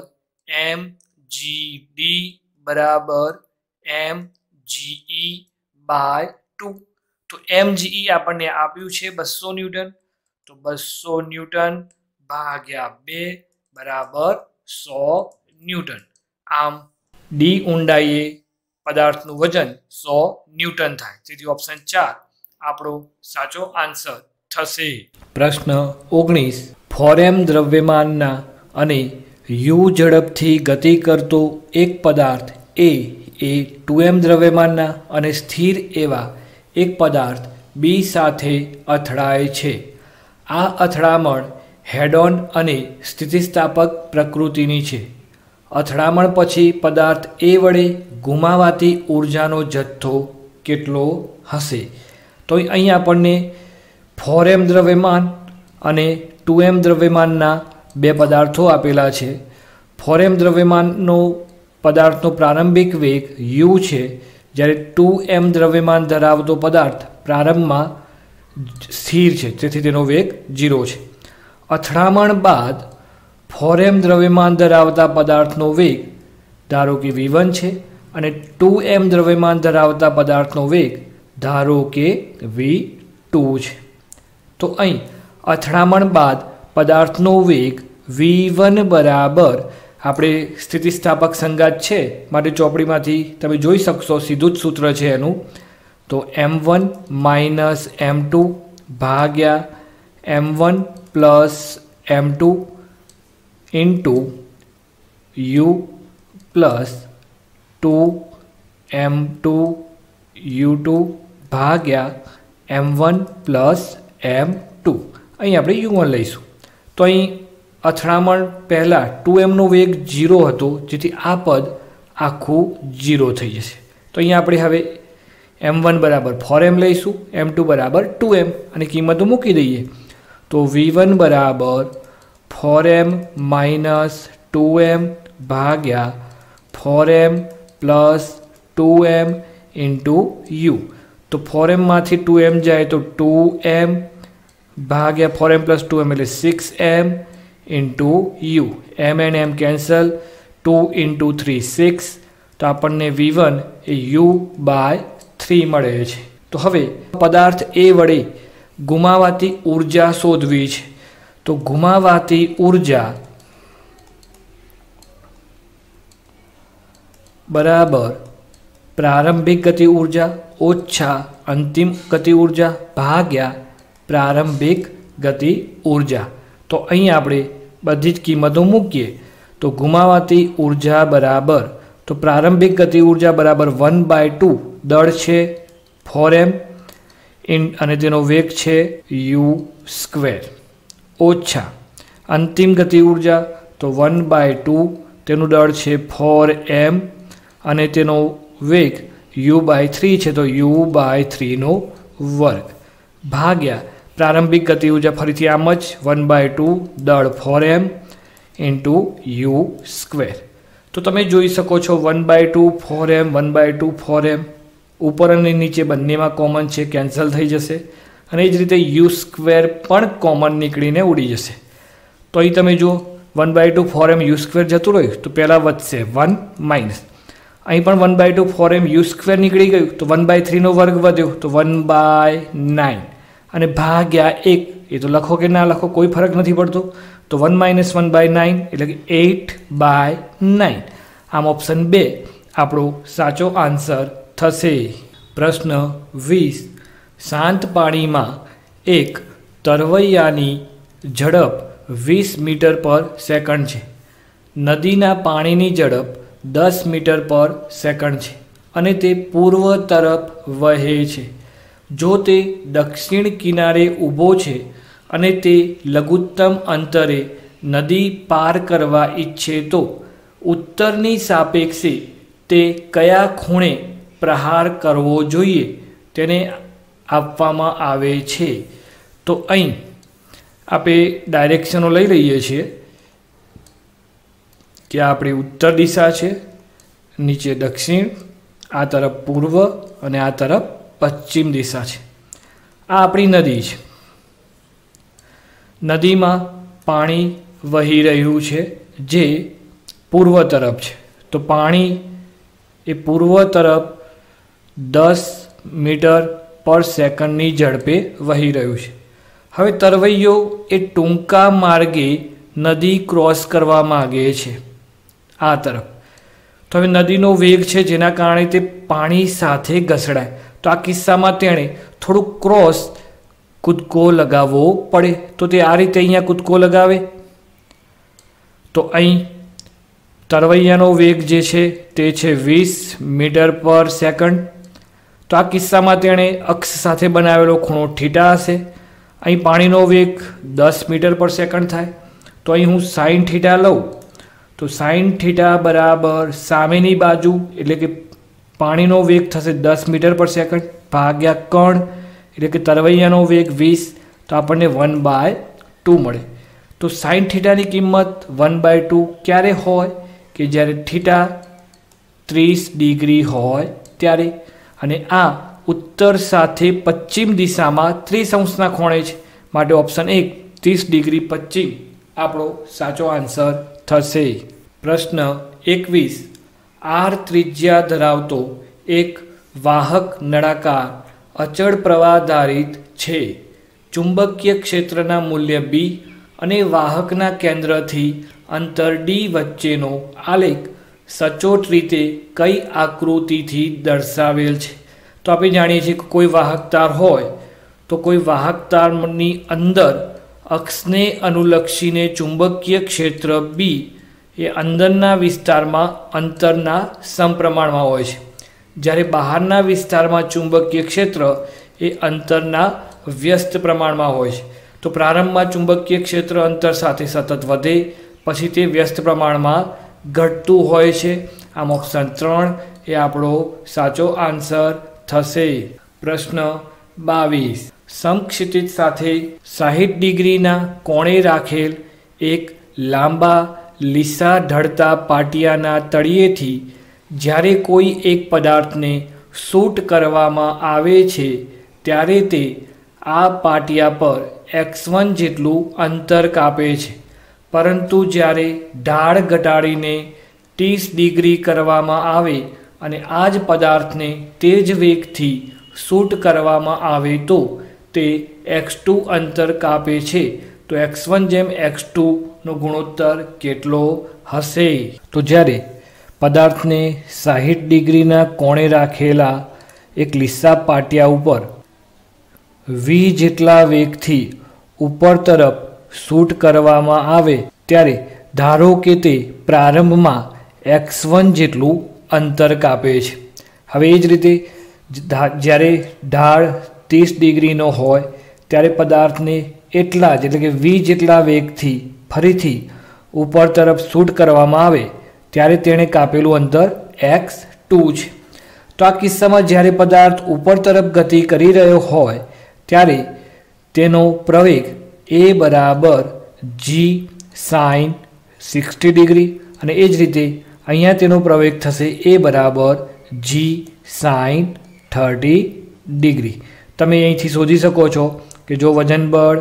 mgD बराबर mge बाय 2 तो mge આપણને આપ્યું છે 200 ન્યૂટન तो 200 ન્યૂટન ભાગ્યા 2 બરાબર 100 ન્યૂટન આમ D ઊંડાઈએ પદાર્થનું વજન 100 ન્યૂટન થાય તેથી ઓપ્શન 4 આપણો સાચો આન્સર થશે પ્રશ્ન 19 ફોરેમ દ્રવ્યમાનના અને u ઝડપથી ગતિ કરતો એક પદાર્થ A એ 2m દ્રવ્યમાનના અને સ્થિર એવા એક પદાર્થ B સાથે અથડાય છે આ અથડામણ હેડ-ઓન અને સ્થિતિસ્થાપક પ્રકૃતિની છે અથડામણ પછી પદાર્થ A વડે ગુમાવાતી ઊર્જાનો જથ્થો કેટલો હશે તો અહીં આપણને 4m દ્રવ્યમાન અને 2m દ્રવ્યમાનના બે પદાર્થો આપેલા છે 4m દ્રવ્યમાનનો પદાર્થનો પ્રારંભિક વેગ u છે જ્યારે 2m દ્રવ્યમાન ધરાવતો પદાર્થ પ્રારંભમાં સ્થિર છે તેથી તેનો વેગ 0 છે અથડામણ બાદ 4m દ્રવ્યમાન ધરાવતા પદાર્થનો વેગ ધારો કે v1 છે અને 2m દ્રવ્યમાન ધરાવતા પદાર્થનો વેગ ધારો કે v2 છે તો અહીં અથડામણ બાદ પદાર્થનો વેગ v1 બરાબર આપણે સ્થિતિસ્થાપક સંગાત છે માટે ચોપડીમાંથી તમે જોઈ શકશો સીધું જ સૂત્ર છે એનું તો m1 માઇનસ m2 ભાગ્યા m1 plus m2 into u plus 2m2 u2 ભાગ્યા m1 પ્લસ m2 અહીં આપણે u1 લઈશું તો અહીં અથડામણ પહેલાં 2mનો વેગ 0 હતો જેથી આ પદ આખું 0 થઈ જશે તો અહીં આપણે હવે m1 બરાબર 4m લઈશું m2 બરાબર 2m અને કિંમતો મૂકી દઈએ તો v1 બરાબર 4m માઇનસ 2m ભાગ્યા 4m plus 2m into u તો 4mમાંથી 2m જાય તો 2m ભાગ્યા 4m પ્લસ 2m એટલે 6m into u m and m cancel 2 into 3 6 તો આપણને v1 એ u બાય 3 મળે છે તો હવે પદાર્થ A વડે ગુમાવાતી ઊર્જા શોધવી છે તો ગુમાવાતી ઊર્જા બરાબર પ્રારંભિક ગતિ ઊર્જા ઓછા અંતિમ ગતિ ઊર્જા ભાગ્યા પ્રારંભિક ગતિ ઊર્જા તો અહીં આપણે બધી જ કિંમતો મૂકીએ તો ગુમાવાતી ઊર્જા બરાબર તો પ્રારંભિક ગતિ ઊર્જા બરાબર 1/2 દળ છે 4m અને તેનો વેગ છે u² ઓછા અંતિમ ગતિ ઊર્જા તો 1/2 તેનું દળ છે 4m અને તેનો વેગ u/3 છે તો u/3 વર્ગ ભાગ્યા પ્રારંભિક ગતિ ઊર્જા ફરીથી આમ જ 1/2 દળ 4m ઇન્ટુ u² તો તમે જોઈ શકો છો 1/2 4m 1/2 4m ઉપર અને નીચે બંનેમાં કોમન છે કેન્સલ થઈ જશે અને એ જ રીતે u² પણ કોમન નીકળીને ઉડી જશે તો અહીં તમે જુઓ 1/2 4m u² જતું રહ્યું તો પહેલાં વધશે 1 માઇનસ અહીં પણ 1/2 4m u² નીકળી ગયું તો 1/3 વર્ગ વધ્યો તો 1/9 અને ભાગ્યા 1 એ તો લખો કે ના લખો કોઈ ફરક નથી પડતો તો 1 માઇનસ 1/9 એટલે કે 8/9 આમ ઓપ્શન 2 આપણો સાચો આન્સર થશે પ્રશ્ન 20 શાંત પાણીમાં એક તરવૈયાની ઝડપ 20 મીટર પર સેકન્ડ છે નદીના પાણીની ઝડપ 10 મીટર પર સેકન્ડ છે અને તે પૂર્વ તરફ વહે છે જો તે દક્ષિણ કિનારે ઊભો છે અને તે લઘુત્તમ અંતરે નદી પાર કરવા ઈચ્છે તો ઉત્તરની સાપેક્ષે તે કયા ખૂણે પ્રહાર કરવો જોઈએ તેને આપવામાં આવે છે તો અહીં આપણે ડાયરેક્શનો લઈ લઈએ છીએ કે આપણી ઉત્તર દિશા છે, નીચે દક્ષિણ, આ તરફ પૂર્વ અને આ તરફ પશ્ચિમ દિશા છે. આ આપણી નદી છે. નદીમાં પાણી વહી રહ્યું છે જે પૂર્વ તરફ છે. તો પાણી એ પૂર્વ તરફ 10 મીટર પર સેકન્ડની ઝડપે વહી રહ્યું છે. હવે તરવૈયો એ ટૂંકા માર્ગે નદી ક્રોસ કરવા માગે છે આ તરફ. તો હવે નદીનો વેગ છે જેના કારણે તે પાણી સાથે ઘસડાય. તો આ કિસ્સામાં તેણે થોડુંક ક્રોસ કૂદકો લગાવવો પડે. તો તે આ રીતે અહીંયા કૂદકો લગાવે તો અહીં તરવૈયાનો વેગ જે છે તે છે 20 મીટર પર સેકન્ડ. તો આ કિસ્સામાં તેણે અક્ષ સાથે બનાવેલો ખૂણો થીટા હશે. અહીં પાણીનો વેગ 10 મીટર પર સેકન્ડ થાય. તો અહીં હું સાઇન થીટા લઉં તો સાઇન થીટા બરાબર સામેની બાજુ એટલે કે પાણીનો વેગ થશે 10 મીટર પર સેકન્ડ ભાગ્યા કણ એટલે કે તરવૈયાનો વેગ 20. તો આપણને 1/2 મળે. તો સાઇન થીટાની કિંમત 1/2 ક્યારે હોય કે જ્યારે થીટા 30 ડિગ્રી હોય ત્યારે. અને આ ઉત્તર સાથે પશ્ચિમ દિશામાં 30 અંશના ખૂણે છે. માટે ઓપ્શન 1 30 ડિગ્રી પશ્ચિમ આપણો સાચો આન્સર થશે. પ્રશ્ન 21. આર ત્રિજ્યા ધરાવતો એક વાહક નળાકાર અચળ પ્રવાહ ધારિત છે. ચુંબકીય ક્ષેત્રના મૂલ્ય B અને વાહકના કેન્દ્રથી અંતર D વચ્ચેનો આલેખ સચોટ રીતે કઈ આકૃતિથી દર્શાવેલ છે? તો આપણે જાણીએ છીએ કે કોઈ વાહક તાર હોય તો કોઈ વાહક તારની અંદર અક્ષને અનુલક્ષીને ચુંબકીય ક્ષેત્ર B એ અંદરના વિસ્તારમાં અંતરના સમપ્રમાણમાં હોય છે, જ્યારે બહારના વિસ્તારમાં ચુંબકીય ક્ષેત્ર એ અંતરના વ્યસ્ત પ્રમાણમાં હોય છે. તો પ્રારંભમાં ચુંબકીય ક્ષેત્ર અંતર સાથે સતત વધે પછી તે વ્યસ્ત પ્રમાણમાં ઘટતું હોય છે. આમ ઓપ્શન 3 એ આપણો સાચો આન્સર થશે. પ્રશ્ન 22. સમક્ષિતિજ સાથે 60 ડિગ્રીના કોણે રાખેલ એક લાંબા લીસા ઢળતા પાટિયાના તળિયેથી જ્યારે કોઈ એક પદાર્થને શૂટ કરવામાં આવે છે ત્યારે તે આ પાટિયા પર x1 જેટલું અંતર કાપે છે, પરંતુ જ્યારે ઢાળ ઘટાડીને 30 ડિગ્રી કરવામાં આવે અને આ જ પદાર્થને તે જ વેગથી શૂટ કરવામાં આવે તો તે x2 અંતર કાપે છે. તો x1/x2નો ગુણોત્તર કેટલો હશે? તો જ્યારે પદાર્થને 60 ડિગ્રીના કોણે રાખેલા એક લીસા પાટિયા ઉપર v જેટલા વેગથી ઉપર તરફ શૂટ કરવામાં આવે ત્યારે ધારો કે તે પ્રારંભમાં x1 જેટલું અંતર કાપે છે. હવે એ જ રીતે જ્યારે ઢાળ 30 ડિગ્રીનો હોય ત્યારે પદાર્થને એટલા જ એટલે કે v જેટલા વેગથી ફરીથી ઉપર તરફ શૂટ કરવામાં આવે ત્યારે તેણે કાપેલું અંતર x2 છે. તો આ કિસ્સામાં જ્યારે પદાર્થ ઉપર તરફ ગતિ કરી રહ્યો હોય ત્યારે તેનો પ્રવેગ a બરાબર g sin 60 ડિગ્રી અને એ જ રીતે અહીંયા તેનો પ્રવેગ થશે a બરાબર g sin 30 ડિગ્રી. તમે અહીંથી શોધી શકો છો કે જો વજન બળ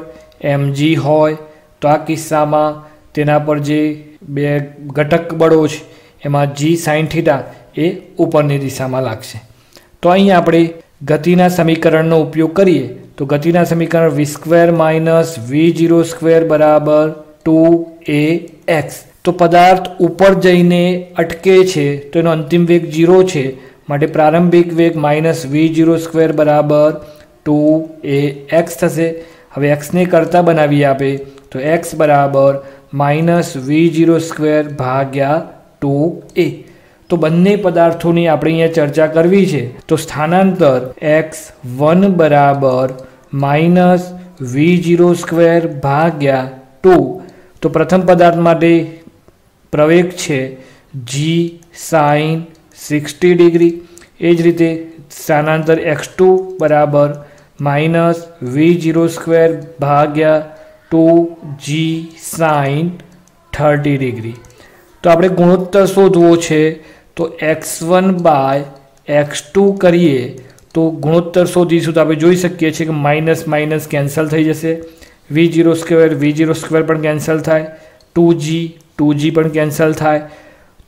mg હોય તો આ કિસ્સામાં તેના પર જે બે ઘટક બળો છે એમાં g sin થીટા એ ઉપરની દિશામાં લાગશે. તો અહીં આપણે ગતિના સમીકરણનો ઉપયોગ કરીએ તો ગતિના સમીકરણ v² - v02 બરાબર 2ax. તો પદાર્થ ઉપર જઈને અટકે છે તો એનો અંતિમ વેગ 0 છે, માટે પ્રારંભિક વેગ -v02 બરાબર 2ax થશે. હવે xને કરતા બનાવી આપે તો x બરાબર -v02 ભાગ્યા 2a. તો બંને પદાર્થોની આપણે અહીંયા ચર્ચા કરવી છે. તો સ્થાનાંતર x1 બરાબર -v02 ભાગ્યા 2. તો પ્રથમ પદાર્થ માટે પ્રવેગ છે g sin 60 ડિગ્રી. એ જ રીતે સ્થાનાંતર x2 બરાબર -v02 ભાગ્યા 2g sin 30 ડિગ્રી. તો આપણે ગુણોત્તર શોધવો છે તો x1 બાય x2 કરીએ તો ગુણોત્તર શોધીશું. તો આપણે જોઈ શકીએ છીએ કે માઇનસ માઇનસ કેન્સલ થઈ જશે, v0 સ્ક્વેર પણ કેન્સલ થાય, 2g પણ કેન્સલ થાય.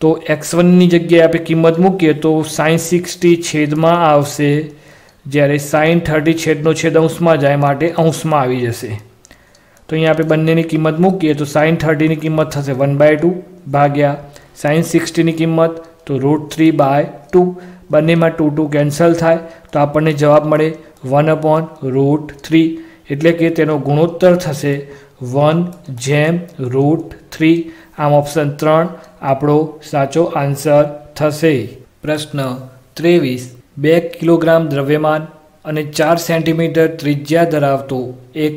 તો x1ની જગ્યાએ આપણે કિંમત મૂકીએ તો sin 60 છેદમાં આવશે, જ્યારે sin 30 છેદનો છેદ અંશમાં જાય માટે અંશમાં આવી જશે. તો અહીંયા આપણે બંનેની કિંમત મૂકીએ તો sin 30ની કિંમત થશે 1/2 ભાગ્યા sin 60ની કિંમત તો √3/2. બંનેમાં 2 કેન્સલ થાય તો આપણને જવાબ મળે 1/√3. એટલે કે તેનો ગુણોત્તર થશે 1/√3. આમ ઓપ્શન 3 આપણો સાચો આન્સર થશે. પ્રશ્ન 23. 2 કિલોગ્રામ દ્રવ્યમાન અને 4 સેન્ટીમીટર ત્રિજ્યા ધરાવતો એક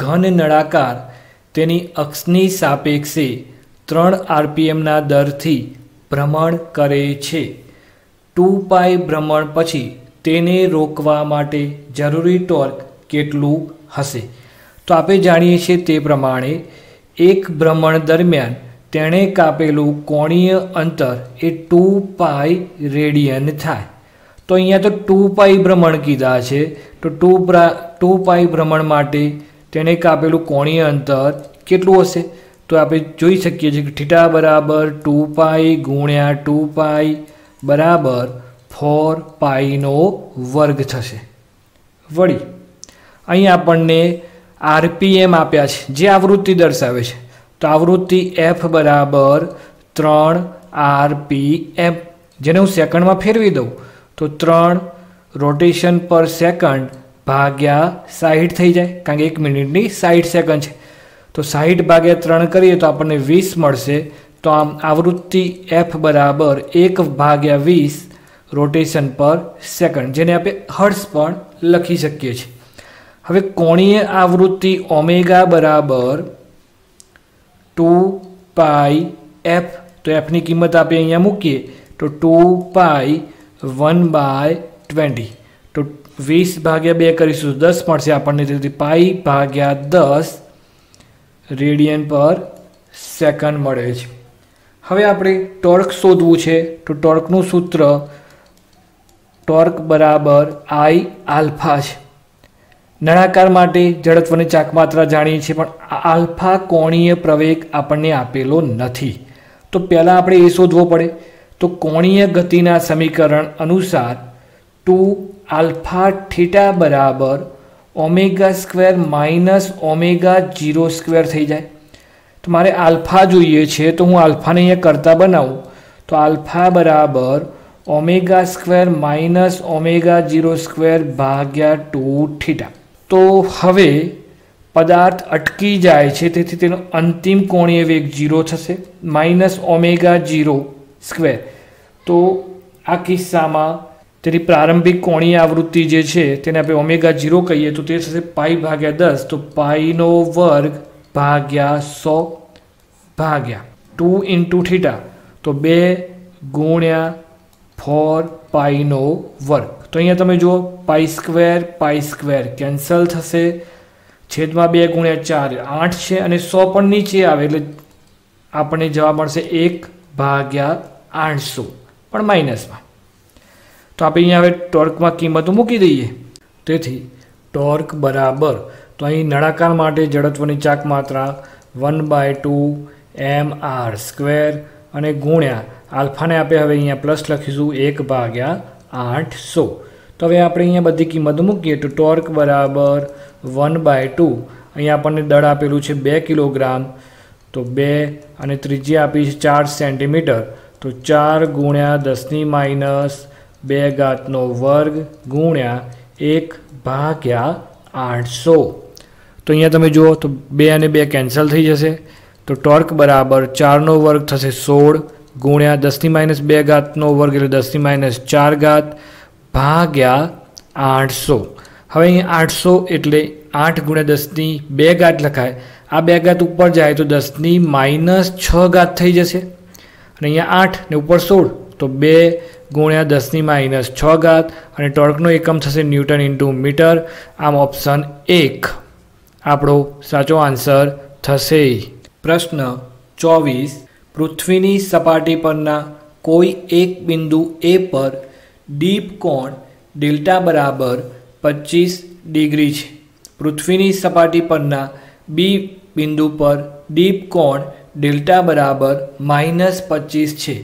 ઘન નળાકાર તેની અક્ષની સાપેક્ષે 3 RPMના દરથી ભ્રમણ કરે છે. 2π ભ્રમણ પછી તેને રોકવા માટે જરૂરી ટોર્ક કેટલું હશે? તો આપણે જાણીએ છીએ તે પ્રમાણે એક ભ્રમણ દરમિયાન તેણે કાપેલું કોણીય અંતર એ 2π રેડિયન થાય. તો અહીંયા તો 2π ભ્રમણ કીધા છે, તો 2π ભ્રમણ માટે તેણે કાપેલું કોણીય અંતર કેટલું હશે? તો આપણે જોઈ શકીએ છીએ કે થીટા બરાબર 2π ગુણ્યા 2π બરાબર 4π² થશે. વળી અહીં આપણને RPM આપ્યા છે જે આવૃત્તિ દર્શાવે છે. તો આવૃત્તિ f બરાબર 3 RPM, જેને હું સેકન્ડમાં ફેરવી દઉં તો 3 રોટેશન પર સેકન્ડ ભાગ્યા 60 થઈ જાય, કારણ કે 1 મિનિટની 60 સેકન્ડ છે. તો 60 ભાગ્યા 3 કરીએ તો આપણને 20 મળશે. તો આમ આવૃત્તિ f બરાબર 1/20 રોટેશન પર સેકન્ડ, જેને આપણે હર્ટ્ઝ પણ લખી શકીએ છીએ. હવે કોણીય આવૃત્તિ ઓમેગા બરાબર 2πf. તો એફની કિંમત આપણે અહીંયા મૂકીએ તો 2π 1/20. તો 20 ભાગ્યા 2 કરીશું 10 મળશે આપણને, તેથી π/10 રેડિયન પર સેકન્ડ મળે છે. હવે આપણે ટોર્ક શોધવું છે. તો ટોર્કનું સૂત્ર ટોર્ક બરાબર I આલ્ફા છે. નળાકાર માટે જડત્વની ચાકમાત્રા જાણીએ છીએ, પણ આલ્ફા કોણીય પ્રવેગ આપણને આપેલો નથી. તો પહેલાં આપણે એ શોધવો પડે. તો કોણીય ગતિના સમીકરણ અનુસાર 2α બરાબર ω² - ω02 થઈ જાય. તો મારે આલ્ફા જોઈએ છે, તો હું આલ્ફાને અહીંયા કરતા બનાવું તો આલ્ફા બરાબર ω² - ω02 ભાગ્યા 2θ. તો હવે પદાર્થ અટકી જાય છે, તેથી તેનો અંતિમ કોણીય વેગ 0 થશે, -ω02. તો આ કિસ્સામાં તેની પ્રારંભિક કોણીય આવૃત્તિ જે છે તેને આપણે ω0 કહીએ તો તે થશે π/10. તો π² ભાગ્યા 100 ભાગ્યા 2 × θ, તો 2 ગુણ્યા 4π². તો અહીંયા તમે જુઓ π² કેન્સલ થશે, છેદમાં 2 ગુણ્યા 4 8 છે, અને 100 પણ નીચે આવે એટલે આપણને જવાબ મળશે 1/800 પણ માઇનસમાં. તો આપણે અહીંયા હવે ટોર્કમાં કિંમતો મૂકી દઈએ. તેથી ટોર્ક બરાબર, તો અહીં નળાકાર માટે જડત્વની ચાકમાત્રા 1/2 mr² અને ગુણ્યા આલ્ફાને આપણે હવે અહીંયા પ્લસ લખીશું 1/800. તો હવે આપણે અહીંયા બધી કિંમતો મૂકીએ તો ટોર્ક બરાબર 1/2. અહીંયા આપણને દળ આપેલું છે 2 કિલોગ્રામ, તો 2 અને ત્રિજ્યા આપી છે 4 સેન્ટીમીટર, તો 4 ગુણ્યા 10⁻² ગુણ્યા 1/800. તો અહીંયા તમે જુઓ તો 2 અને 2 કેન્સલ થઈ જશે. તો ટોર્ક બરાબર 4² થશે 16 ગુણ્યા 10⁻² એટલે 10⁻4 ભાગ્યા 800. હવે અહીંયા 800 એટલે 8 ગુણ્યા 10⁻² લખાય. આ 2 ઉપર જાય તો 10⁻6 થઈ જશે, અને અહીંયા 8 ને ઉપર 16 તો 2 ગુણ્યા 10⁻6, અને ટોર્કનો એકમ થશે ન્યૂટન × મીટર. આમ ઓપ્શન 1 આપણો સાચો આન્સર થશે। પ્રશ્ન 24, પૃથ્વીની સપાટી પરના કોઈ એક બિંદુ એ પર દીપ કોણ ડેલ્ટા બરાબર 25 ડિગ્રી છે। પૃથ્વીની સપાટી પરના બી બિંદુ પર દીપ કોણ ડેલ્ટા બરાબર -25 છે।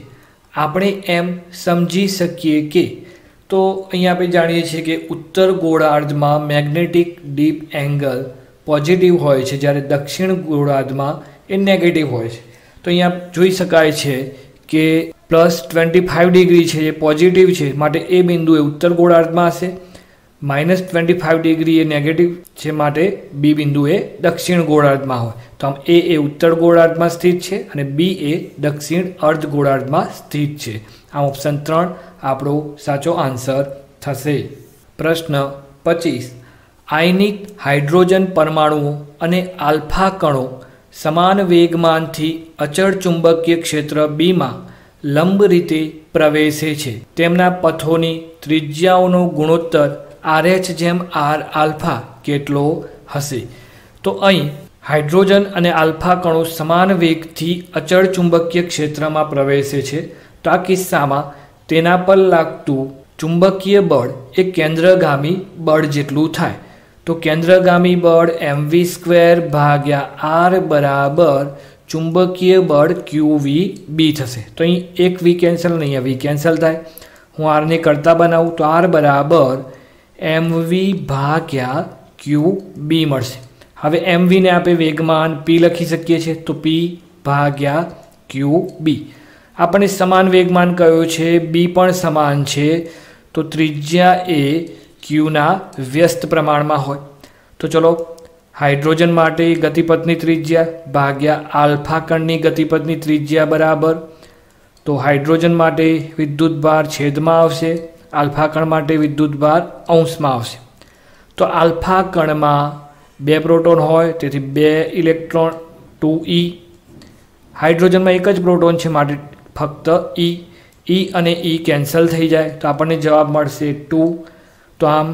આપણે એમ સમજી શકીએ કે, તો અહીંયા આપણે જાણીએ છીએ કે ઉત્તર ગોળાર્ધમાં મેગ્નેટિક ડીપ એંગલ પોઝિટિવ હોય છે, જ્યારે દક્ષિણ ગોળાર્ધમાં એ નેગેટિવ હોય છે। તો અહીંયા જોઈ શકાય છે કે +25 ડિગ્રી છે એ પોઝિટિવ છે, માટે એ બિંદુ એ ઉત્તર ગોળાર્ધમાં હશે। -25 ડિગ્રી એ નેગેટિવ છે, માટે બી બિંદુ એ દક્ષિણ ગોળાર્ધમાં હોય। તો આમ એ ઉત્તર ગોળાર્ધમાં સ્થિત છે અને બી એ દક્ષિણ અર્ધ ગોળાર્ધમાં સ્થિત છે। આમ ઓપ્શન 3 આપણો સાચો આન્સર થશે। પ્રશ્ન 25, આયનિક હાઇડ્રોજન પરમાણુઓ અને આલ્ફા કણો સમાન વેગમાનથી અચળ ચુંબકીય ક્ષેત્ર બીમાં લંબ રીતે પ્રવેશે છે। તેમના પથોની ત્રિજ્યાઓનો ગુણોત્તર RH/R આલ્ફા કેટલો હશે? તો અહીં હાઇડ્રોજન અને આલ્ફા કણો સમાન વેગથી અચળ ચુંબકીય ક્ષેત્રમાં પ્રવેશે છે। તો આ કિસ્સામાં તેના પર લાગતું ચુંબકીય બળ એ કેન્દ્રગામી બળ જેટલું થાય। તો કેન્દ્રગામી બળ mv² / R બરાબર ચુંબકીય બળ QVB થશે। તો અહીં એક વી કેન્સલ નહીં, અહીંયા વી કેન્સલ થાય। હું આરને કરતા બનાવું તો R બરાબર mv/QB મળશે। હવે mvને આપણે વેગમાન p લખી શકીએ છીએ, તો p/QB। આપણે સમાન વેગમાન કયો છે, બી પણ સમાન છે, તો ત્રિજ્યા એ ક્યુના વ્યસ્ત પ્રમાણમાં હોય। તો ચલો હાઇડ્રોજન માટે ગતિપથની ત્રિજ્યા ભાગ્યા આલ્ફા કણની ગતિપથની ત્રિજ્યા બરાબર, તો હાઇડ્રોજન માટે વિદ્યુતભાર છેદમાં આવશે, આલ્ફા કણ માટે વિદ્યુતભાર અંશમાં આવશે। તો આલ્ફા કણમાં 2 પ્રોટોન હોય, તેથી 2 ઇલેક્ટ્રોન 2e। હાઇડ્રોજનમાં એક જ પ્રોટોન છે, માટે ફક્ત e અને e કેન્સલ થઈ જાય, તો આપણને જવાબ મળશે 2। તો આમ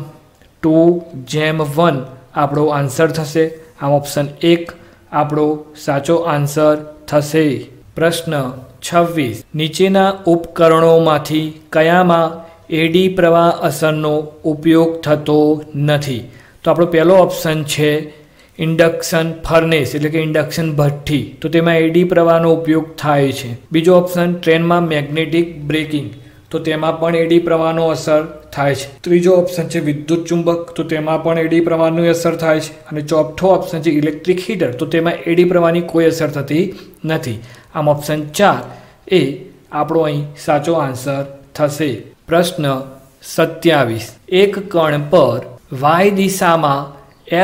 2/1 આપણો આન્સર થશે। આમ ઓપ્શન 1 આપણો સાચો આન્સર થશે। પ્રશ્ન 26, નીચેના ઉપકરણોમાંથી કયામાં એડી પ્રવાહ અસરનો ઉપયોગ થતો નથી? તો આપણો પહેલો ઓપ્શન છે ઇન્ડક્શન ફર્નેસ એટલે કે ઇન્ડક્શન ભઠ્ઠી, તો તેમાં એડી પ્રવાહનો ઉપયોગ થાય છે। બીજો ઓપ્શન ટ્રેનમાં મેગ્નેટિક બ્રેકિંગ, તો તેમાં પણ એડી પ્રવાહનો અસર થાય છે। ત્રીજો ઓપ્શન છે વિદ્યુત ચુંબક, તો તેમાં પણ એડી પ્રવાહની અસર થાય છે। અને ચોથો ઓપ્શન છે ઇલેક્ટ્રિક હીટર, તો તેમાં એડી પ્રવાહની કોઈ અસર થતી નથી। આમ ઓપ્શન 4 એ આપણો અહીં સાચો આન્સર થશે। પ્રશ્ન 27, એક કણ પર y દિશામાં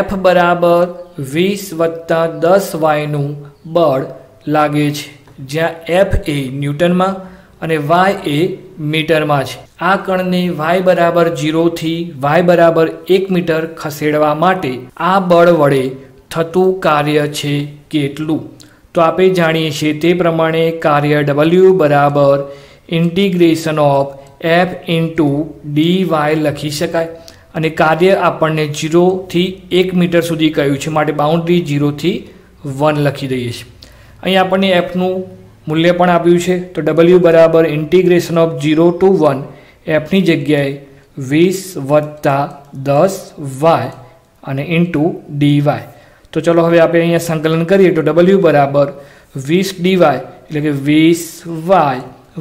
F બરાબર 20+10y નું બળ લાગે છે, જ્યાં F એ ન્યૂટનમાં અને y એ મીટરમાં છે। આ કણને y બરાબર 0 થી y બરાબર 1 મીટર ખસેડવા માટે આ બળ વડે થતું કાર્ય છે કેટલું? તો આપણે જાણીએ છીએ તે પ્રમાણે કાર્ય W બરાબર ઇન્ટિગ્રેશન ઓફ F × dy લખી શકાય। અને કાર્ય આપણને 0 થી 1 મીટર સુધી કહ્યું છે, માટે બાઉન્ડ્રી 0 થી 1 લખી દઈએ છીએ। અહીં આપણને એફનું મૂલ્ય પણ આપ્યું છે, તો W બરાબર ઇન્ટિગ્રેશન ઓફ 0 to 1 એફની જગ્યાએ 20+10y અને ઇન્ટુ dy। તો ચલો હવે આપણે અહીંયા સંકલન કરીએ, તો W બરાબર 20 dy એટલે કે 20y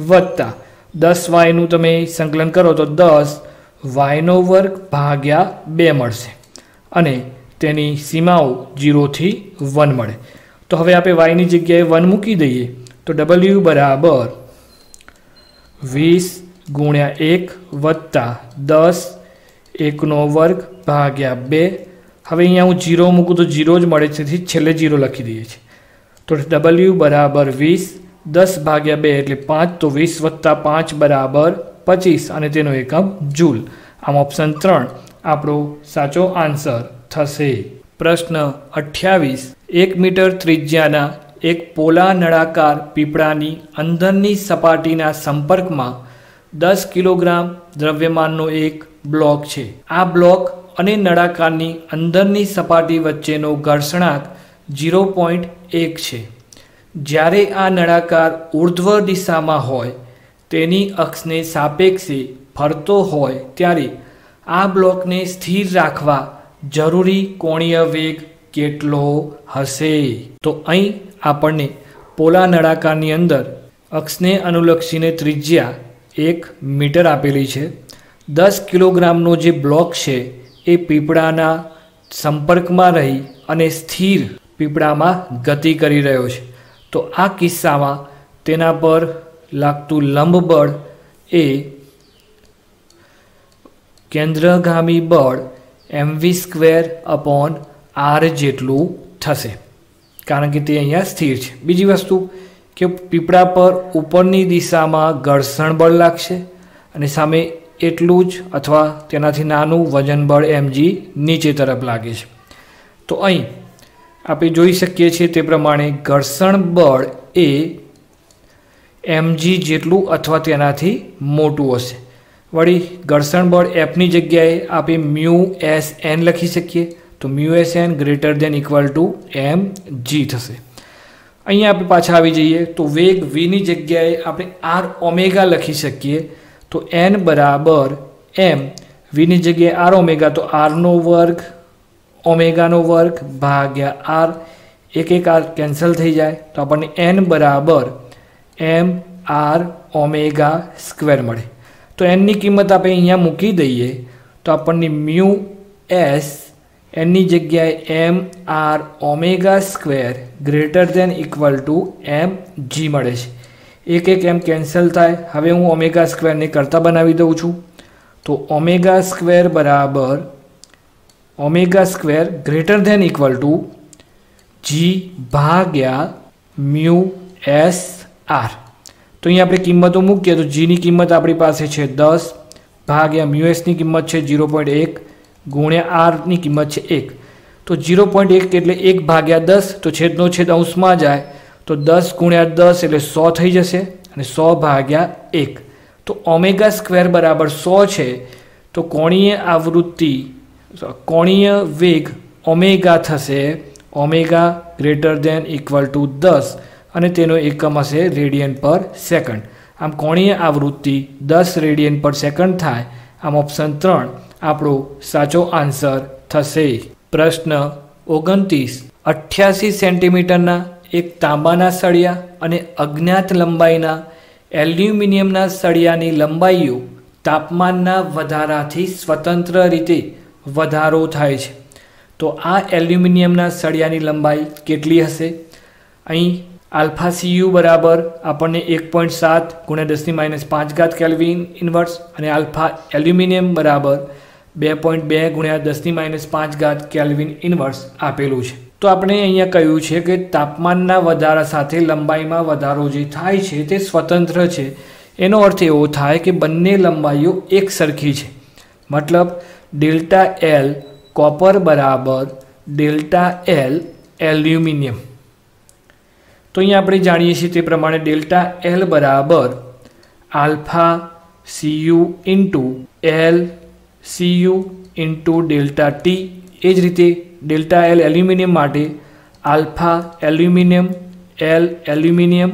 વત્તા 10yનું તમે સંકલન કરો તો 10y² ભાગ્યા 2 મળશે, અને તેની સીમાઓ 0 થી 1 મળે। તો હવે આપણે yની જગ્યાએ 1 મૂકી દઈએ, તો W બરાબર 20 × 1 વત્તા 10 1² ભાગ્યા 2। હવે અહીંયા હું 0 મૂકું તો 0 જ મળે છે, તેથી છેલ્લે 0 લખી દઈએ છીએ। તો W બરાબર 20, 10 ભાગ્યા 2 એટલે 5, તો 20 + 5 બરાબર 25 અને તેનો એકમ જૂલ। આમ ઓપ્શન 3 આપણો સાચો આન્સર થશે। પ્રશ્ન 28, 1 મીટર ત્રિજ્યાના એક પોલા નળાકાર પીપળાની અંદરની સપાટીના સંપર્કમાં 10 કિલોગ્રામ દ્રવ્યમાનનો એક બ્લોક છે. આ બ્લોક અને નળાકારની અંદરની સપાટી વચ્ચેનો ઘર્ષણાંક 0.1 છે. જ્યારે આ નળાકાર ઉર્ધ્વ દિશામાં હોય, તેની અક્ષને સાપેક્ષે ફરતો હોય ત્યારે આ બ્લોકને સ્થિર રાખવા જરૂરી કોણીય વેગ કેટલો હશે? તો અહીં આપણને પોલા નળાકારની અંદર અક્ષને અનુલક્ષીને ત્રિજ્યા 1 મીટર આપેલી છે. 10 કિલોગ્રામનો જે બ્લોક છે એ પીપળાના સંપર્કમાં રહી અને સ્થિર પીપળામાં ગતિ કરી રહ્યો છે. તો આ કિસ્સામાં તેના પર લાગતું લંબ બળ એ કેન્દ્રગામી બળ mv²/r જેટલું થશે, કારણ કે તે અહીંયા સ્થિર છે. બીજી વસ્તુ કે પીપળા પર ઉપરની દિશામાં ઘર્ષણ બળ લાગશે અને સામે એટલું જ અથવા તેનાથી નાનું વજન બળ mg નીચે તરફ લાગે છે. તો અહીં આપણે જોઈ શકીએ છીએ તે પ્રમાણે ઘર્ષણ બળ એ mg જેટલું અથવા તેનાથી મોટું હશે. વળી ઘર્ષણ બળ Fની જગ્યાએ આપણે μSn લખી શકીએ. તો μSn > mg થશે. અહીંયા આપણે પાછા આવી જઈએ તો વેગ vની જગ્યાએ આપણે r ઓમેગા લખી શકીએ. તો n બરાબર m, vની જગ્યાએ r ઓમેગા, તો rનો વર્ગ ઓમેગાનો વર્ગ ભાગ્યા r, એક r કેન્સલ થઈ જાય તો આપણને n બરાબર mr ઓમેગા² મળે. તો nની કિંમત આપણે અહીંયા મૂકી દઈએ તો આપણને μs nની જગ્યાએ mr ઓમેગા² > mg મળે છે. એક m કેન્સલ થાય. હવે હું ઓમેગા² ને કરતા બનાવી દઉં છું. તો ઓમેગા² બરાબર ઓમેગા² > g ભાગ્યા μsr. તો અહીંયા આપણે કિંમતો મૂકીએ તો gની કિંમત આપણી પાસે છે 10 ભાગ્યા μsની કિંમત છે 0.1 ગુણ્યારની કિંમત છે 1. તો 0.1 એટલે 1 ભાગ્યા 10, તો છેદનો છેદ અંશમાં જાય તો 10 ગુણ્યા 10 એટલે 100 થઈ જશે અને 100 ભાગ્યા 1. તો ઓમેગા² બરાબર 100 છે. તો કોણીય વેગ ઓમેગા થશે ઓમેગા > 10 અને તેનો એકમ હશે રેડિયન પર સેકન્ડ. આમ કોણીય આવૃત્તિ 10 રેડિયન પર સેકન્ડ થાય. આમ ઓપ્શન 3 આપણો સાચો આન્સર થશે. પ્રશ્ન 29. 88 સેન્ટીમીટરના એક તાંબાના સળિયા અને અજ્ઞાત લંબાઈના એલ્યુમિનિયમના સળિયાની લંબાઈઓ તાપમાનના વધારાથી સ્વતંત્ર રીતે વધારો થાય છે. તો આ એલ્યુમિનિયમના સળિયાની લંબાઈ કેટલી હશે? અહીં આલ્ફા cu બરાબર આપણને 1.7 × 10⁻5 કેલ્વિન ઇન્વર્સ અને આલ્ફા એલ્યુમિનિયમ બરાબર 2.2 × 10⁻5 કેલ્વિન ઇન્વર્સ આપેલું છે. તો આપણે અહીંયા કહ્યું છે કે તાપમાનના વધારા સાથે લંબાઈમાં વધારો જે થાય છે તે સ્વતંત્ર છે. એનો અર્થ એવો થાય કે બંને લંબાઈઓ એક સરખી છે. મતલબ ΔL કોપર બરાબર ΔL એલ્યુમિનિયમ. તો અહીંયા આપણે જાણીએ છીએ તે પ્રમાણે ΔL બરાબર alpha cu × L cu × ΔT. એ જ રીતે ΔL એલ્યુમિનિયમ માટે alpha aluminium L aluminium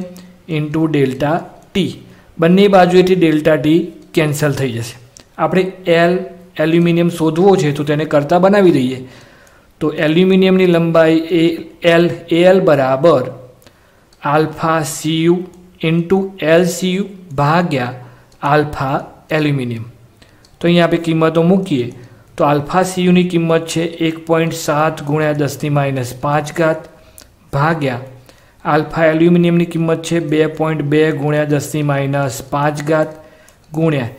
× ΔT. બંને બાજુએથી ΔT કેન્સલ થઈ જશે. આપણે L એલ્યુમિનિયમ શોધવો છે તો તેને કરતા બનાવી દઈએ. તો એલ્યુમિનિયમની લંબાઈ Al બરાબર આલ્ફા cu × LCU ભાગ્યા આલ્ફા એલ્યુમિનિયમ. તો અહીંયા આપણે કિંમતો મૂકીએ તો આલ્ફા cuની કિંમત છે 1.7 × 10⁻5 ભાગ્યા આલ્ફા એલ્યુમિનિયમની કિંમત છે 2.2 × 10⁻5 ગુણ્યા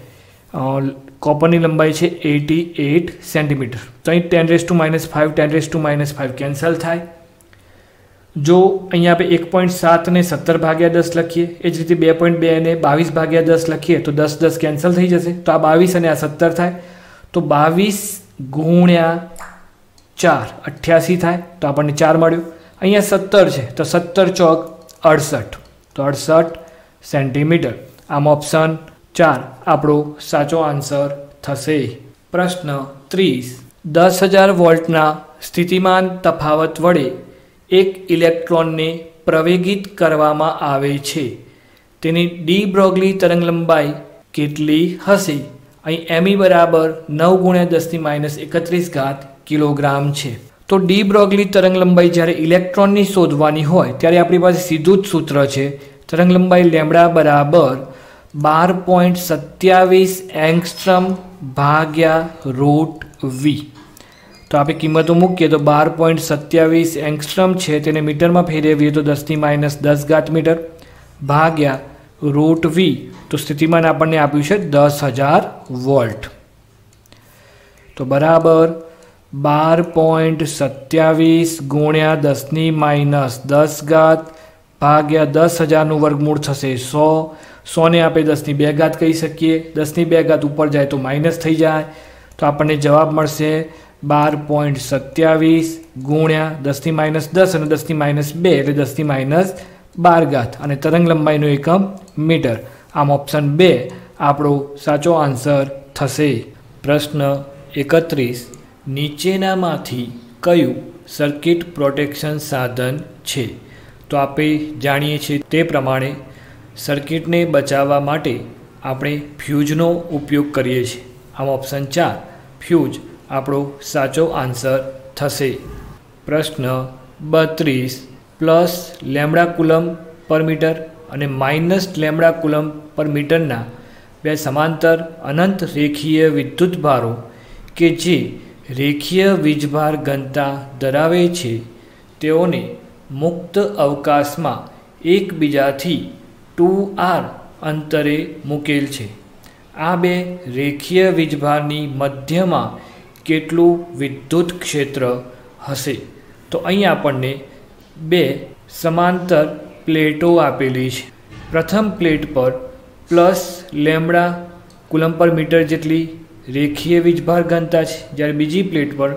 કોપરની લંબાઈ છે 88 સેન્ટીમીટર. તો અહીં 10⁻5 કેન્સલ થાય. જો અહીંયા આપણે 1.7 ને 17/10 લખીએ, એ જ રીતે 2.2 ને 22/10 લખીએ તો 10 કેન્સલ થઈ જશે. તો આ 22 અને આ 17 થાય. તો 22 ગુણ્યા 4 88 થાય. તો આપણને 4 મળ્યું. અહીંયા 17 છે તો 17 ચોક 68. તો 68 સેન્ટીમીટર. આમ ઓપ્શન 4 આપણો સાચો આન્સર થશે. પ્રશ્ન 30. 10,000 વોલ્ટના સ્થિતિમાન તફાવત વડે એક ઇલેક્ટ્રોનને પ્રવેગિત કરવામાં આવે છે. તેની ડી બ્રોગલી તરંગલંબાઈ કેટલી હશે? અહીં એમઈ બરાબર 9 × 10⁻31 કિલોગ્રામ છે. તો ડી બ્રોગલી તરંગલંબાઈ જ્યારે ઇલેક્ટ્રોનની શોધવાની હોય ત્યારે આપણી પાસે સીધું જ સૂત્ર છે. તરંગલંબાઈ લેમ્બડા બરાબર 12.27 એંગસ્ટ્રમ ભાગ્યા √v. તો આપણે કિંમતો મૂકીએ તો 12.27 એંગસ્ટ્રમ છે તેને મીટરમાં ફેરવીએ તો 10⁻10 મીટર ભાગ્યા √v. તો સ્થિતિમાન આપણને આપ્યું છે 10,000 વોલ્ટ. તો બરાબર 12.27 × 10⁻10 ભાગ્યા 10,000નું વર્ગમૂળ થશે 100. 100ને આપણે 10⁻2 કહી શકીએ. 10⁻2 ઉપર જાય તો માઇનસ થઈ જાય. તો આપણને જવાબ મળશે 12.27 × 10⁻10 અને 10⁻2 એટલે 10⁻12 અને તરંગ લંબાઈનો એકમ મીટર. આમ ઓપ્શન 2 આપણો સાચો આન્સર થશે. પ્રશ્ન 31. નીચેનામાંથી કયું સર્કિટ પ્રોટેક્શન સાધન છે? તો આપણે જાણીએ છીએ તે પ્રમાણે સર્કિટને બચાવવા માટે આપણે ફ્યુઝનો ઉપયોગ કરીએ છીએ. આમ ઓપ્શન 4 ફ્યુઝ આપણો સાચો આન્સર થશે. પ્રશ્ન 32. પ્લસ લેમ્બડા કુલમ પર મીટર અને માઇનસ લેમ્બડા કુલમ પર મીટરના બે સમાંતર અનંત રેખીય વિદ્યુતભારો કે જે રેખીય વીજભાર ઘનતા ધરાવે છે તેઓને મુક્ત અવકાશમાં એકબીજાથી 2r અંતરે મૂકેલ છે. આ બે રેખીય વીજભારની મધ્યમાં કેટલું વિદ્યુત ક્ષેત્ર હશે? તો અહીં આપણને બે સમાંતર પ્લેટો આપેલી છે. પ્રથમ પ્લેટ પર પ્લસ લેમ્બડા કુલમ પર મીટર જેટલી રેખીય વીજભાર ઘનતા છે, જ્યારે બીજી પ્લેટ પર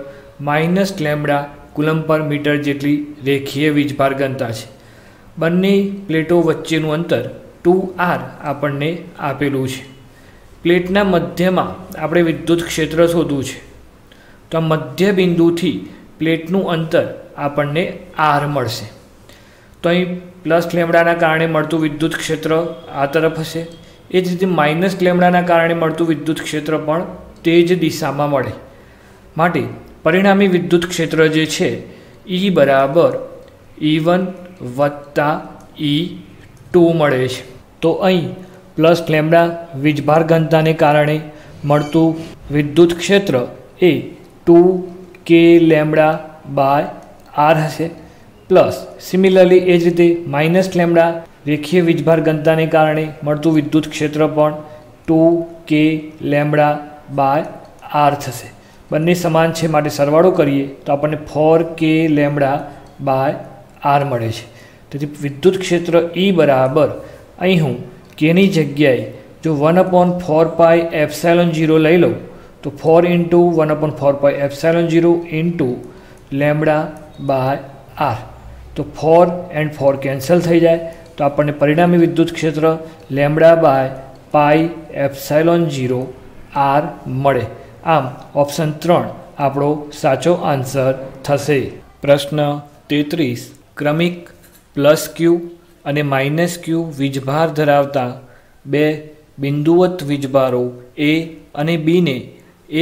માઇનસ લેમ્બડા કુલમ પર મીટર જેટલી રેખીય વીજભાર ઘનતા છે. બંને પ્લેટો વચ્ચેનું અંતર 2r આપણને આપેલું છે. પ્લેટના મધ્યમાં આપણે વિદ્યુત ક્ષેત્ર શોધવું છે. તો આ મધ્ય બિંદુથી પ્લેટનું અંતર આપણને r મળશે. તો અહીં પ્લસ લેમ્બડાના કારણે મળતું વિદ્યુત ક્ષેત્ર આ તરફ હશે. એ જ રીતે માઇનસ લેમ્બડાના કારણે મળતું વિદ્યુત ક્ષેત્ર પણ તે જ દિશામાં મળે. માટે પરિણામી વિદ્યુત ક્ષેત્ર જે છે E બરાબર E1 વત્તા E2 મળે છે. તો અહીં પ્લસ લેમ્બડા વીજભાર ઘનતાને કારણે મળતું વિદ્યુત ક્ષેત્ર એ 2k લેમ્બડા બાય r હશે. પ્લસ સિમિલરલી એ જ રીતે માઇનસ લેમ્બડા રેખીય વીજભાર ઘનતાને કારણે મળતું વિદ્યુત ક્ષેત્ર પણ 2k લેમ્બડા બાય r થશે. બંને સમાન છે માટે સરવાળો કરીએ તો આપણને 4k લેમ્બડા બાય r મળે છે. તેથી વિદ્યુત ક્ષેત્ર E બરાબર અહીં હું kની જગ્યાએ જો 1/4πε0 લઈ લઉં તો 4 × 1/4πε0 × લેમ્બડા બાય r. તો 4 and 4 કેન્સલ થઈ જાય તો આપણને પરિણામી વિદ્યુત ક્ષેત્ર લેમ્બડા બાય πε0 r મળે. આમ ઓપ્શન 3 આપણો સાચો આન્સર થશે. પ્રશ્ન 33. ક્રમિક પ્લસ ક્યુ અને માઇનસ ક્યુ વીજભાર ધરાવતા બે બિંદુવત વીજભારો એ અને બીને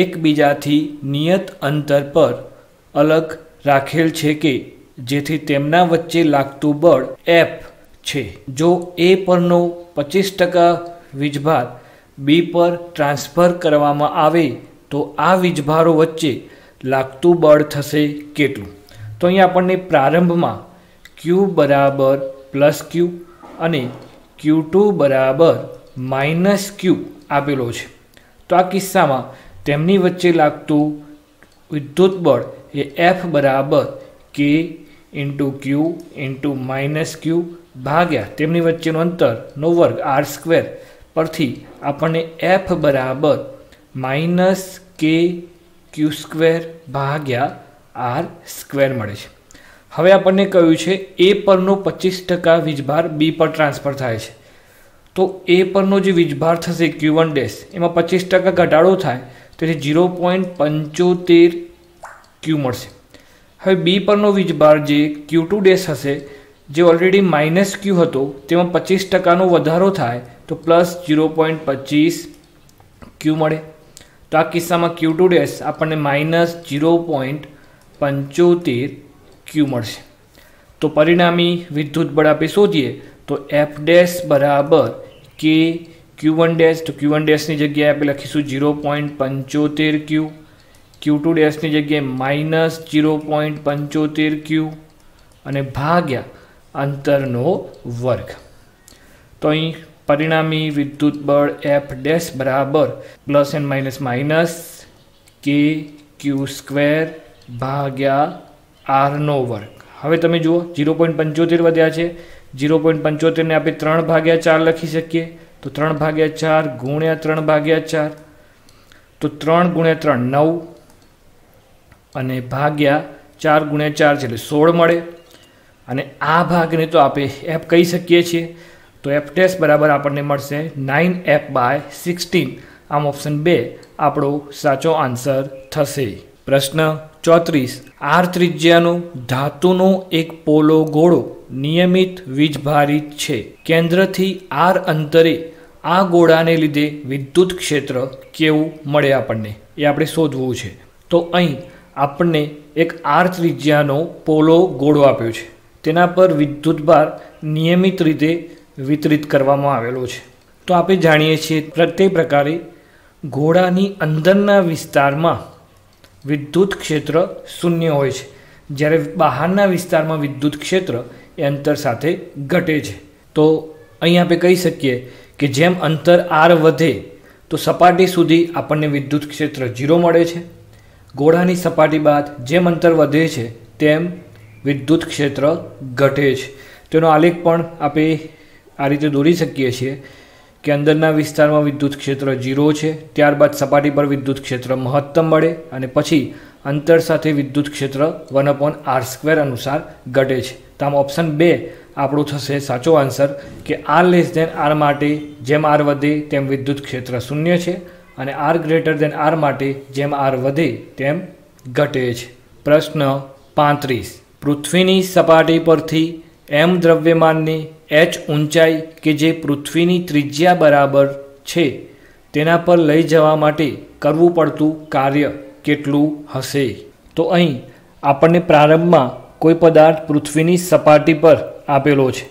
એકબીજાથી નિયત અંતર પર અલગ રાખેલ છે કે જેથી તેમના વચ્ચે લાગતું બળ F છે. જો A પરનો 25% વીજભાર B પર ટ્રાન્સફર કરવામાં આવે તો આ વીજભારો વચ્ચે લાગતું બળ થશે કેટલું? તો અહીં આપણને પ્રારંભમાં Q બરાબર પ્લસ ક્યુ અને Q2 બરાબર માઇનસ ક્યુ આપેલો છે. તો આ કિસ્સામાં તેમની વચ્ચે લાગતું વિદ્યુત બળ એ F બરાબર K × Q × માઇનસ ક્યુ ભાગ્યા તેમની વચ્ચેનું અંતરનો વર્ગ r² પરથી આપણને F બરાબર -kq² ભાગ્યા r² મળે છે. હવે આપણને કહ્યું છે A પરનો 25% વીજભાર B પર ટ્રાન્સફર થાય છે. તો એ પરનો જે વીજભાર થશે Q1 ડેશ એમાં 25% ઘટાડો થાય, તેથી 0.75 Q મળશે. હવે બી પરનો વીજભાર જે Q2 ડેશ હશે, જે ઓલરેડી -Q હતો તેમાં 25%નો વધારો થાય તો +0.25 Q મળે. તો આ કિસ્સામાં Q2 ડેશ આપણને -0.75 Q મળશે. તો પરિણામી વિદ્યુત બળ આપણે શોધીએ તો F ડેશ બરાબર K Q1 ડેશ, તો Q1 ડેશની જગ્યાએ આપણે લખીશું 0.75 Q, Q2 ડેશની જગ્યાએ -0.75 Q અને ભાગ્યા અંતરનો વર્ગ. તો અહીં પરિણામી વિદ્યુત બળ F ડેશ બરાબર ± K Q² ભાગ્યા R નો વર્ગ. હવે તમે જુઓ 0.75 વધ્યા છે, 0.75 ને આપણે 3/4 લખી શકીએ, તો 3/4 ગુણ્યા 3/4, તો 3 ગુણ્યા 3 9 અને ભાગ્યા 4 ગુણ્યા 4 છે એટલે 16 મળે. અને આ ભાગને તો આપણે F કહી શકીએ છીએ, તો F ડેશ બરાબર આપણને મળશે 9F/16. આમ ઓપ્શન 2 આપણો સાચો આન્સર થશે. પ્રશ્ન 34. R ત્રિજ્યાનો ધાતુનો એક પોલો ગોળો નિયમિત વીજભારિત છે. કેન્દ્રથી R અંતરે આ ગોળાને લીધે વિદ્યુત ક્ષેત્ર કેવું મળે આપણને, એ આપણે શોધવું છે. તો અહીં આપણને એક R ત્રિજ્યાનો પોલો ગોળો આપ્યો છે, તેના પર વિદ્યુતભાર નિયમિત રીતે વિતરિત કરવામાં આવેલો છે. તો આપણે જાણીએ છીએ તે પ્રકારે ગોળાની અંદરના વિસ્તારમાં વિદ્યુત ક્ષેત્ર શૂન્ય હોય છે, જ્યારે બહારના વિસ્તારમાં વિદ્યુત ક્ષેત્ર એ અંતર સાથે ઘટે છે. તો અહીં આપણે કહી શકીએ કે જેમ અંતર R વધે તો સપાટી સુધી આપણને વિદ્યુત ક્ષેત્ર 0 મળે છે. ગોળાની સપાટી બાદ જેમ અંતર વધે છે તેમ વિદ્યુત ક્ષેત્ર ઘટે છે. તેનો આલેખ પણ આપણે આ રીતે દોરી શકીએ છીએ કે અંદરના વિસ્તારમાં વિદ્યુત ક્ષેત્ર 0 છે, ત્યારબાદ સપાટી પર વિદ્યુત ક્ષેત્ર મહત્તમ મળે અને પછી અંતર સાથે વિદ્યુત ક્ષેત્ર 1/r² અનુસાર ઘટે છે. તો આમ ઓપ્શન 2 આપણો થશે સાચો આન્સર કે R R માટે જેમ R વધે તેમ વિદ્યુત ક્ષેત્ર શૂન્ય છે અને R R માટે જેમ R વધે તેમ ઘટે છે. પ્રશ્ન 35. પૃથ્વીની સપાટી પરથી m દ્રવ્યમાનને h ઊંચાઈ કે જે પૃથ્વીની ત્રિજ્યા બરાબર છે તેના પર લઈ જવા માટે કરવું પડતું કાર્ય કેટલું હશે? તો અહીં આપણને પ્રારંભમાં કોઈ પદાર્થ પૃથ્વીની સપાટી પર આપેલો છે.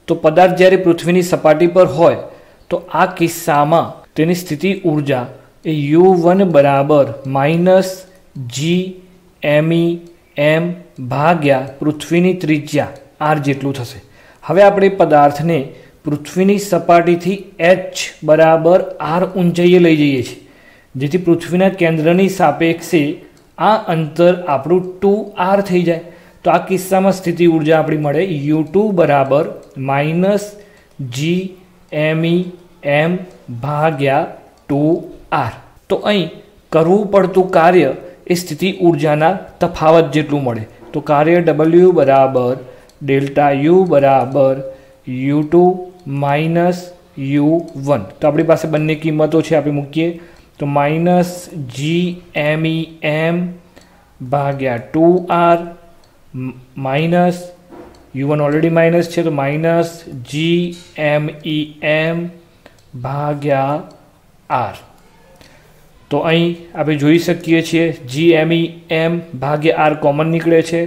તો પદાર્થ જ્યારે પૃથ્વીની સપાટી પર હોય તો આ કિસ્સામાં તેની સ્થિતિ ઊર્જા એ U1 બરાબર -gmem ભાગ્યા પૃથ્વીની ત્રિજ્યા R જેટલું થશે. હવે આપણે પદાર્થને પૃથ્વીની સપાટીથી h બરાબર R ઊંચાઈએ લઈ જઈએ છીએ, જેથી પૃથ્વીના કેન્દ્રની સાપેક્ષે આ અંતર આપણું 2R થઈ જાય. તો આ કિસ્સામાં સ્થિતિ ઊર્જા આપણી મળે U2 બરાબર -gmem ભાગ્યા 2R. તો અહીં કરવું પડતું કાર્ય એ સ્થિતિ ઊર્જાના તફાવત જેટલું મળે. તો કાર્ય W બરાબર ΔU બરાબર U2 -U1. તો આપણી પાસે બંને કિંમતો છે, આપણે મૂકીએ તો -gmem ભાગ્યા 2R -U1 ઓલરેડી માઇનસ છે તો -gmem ભાગ્યા R. તો અહીં આપણે જોઈ શકીએ છીએ gmem ભાગ્યા R કોમન નીકળે છે,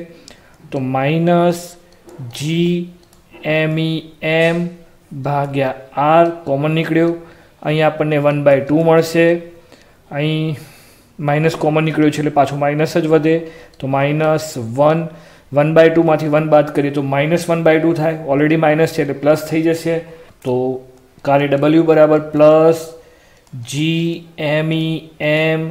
તો -gmem ભાગ્યા R કોમન નીકળ્યો. અહીં આપણને 1/2 મળશે, અહીં માઇનસ કોમન નીકળ્યો છે એટલે પાછું માઇનસ જ વધે, તો -1 1/2 માંથી 1 બાદ કરીએ તો -1/2 થાય. ઓલરેડી માઇનસ છે એટલે પ્લસ થઈ જશે. તો કાર્ય W બરાબર +gmem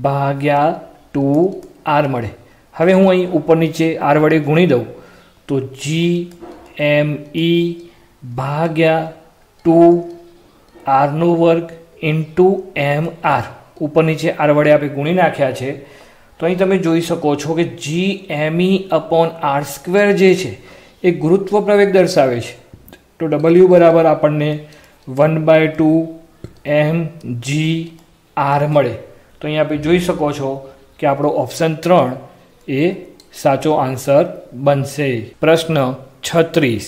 ભાગ્યા 2R મળે. હવે હું અહીં ઉપર નીચે R વડે ગુણી દઉં તો gme ભાગ્યા 2R નો વર્ગ ઇન્ટુ mr. ઉપર નીચે R વડે આપણે ગુણી નાખ્યા છે. તો અહીં તમે જોઈ શકો છો કે gme/r² જે છે એ ગુરુત્વ પ્રવેગ દર્શાવે છે. તો W બરાબર આપણને 1/2 mgr મળે। તો અહીંયા આપણે જોઈ શકો છો કે આપણો ઓપ્શન 3 એ સાચો આન્સર બનશે। પ્રશ્ન 36,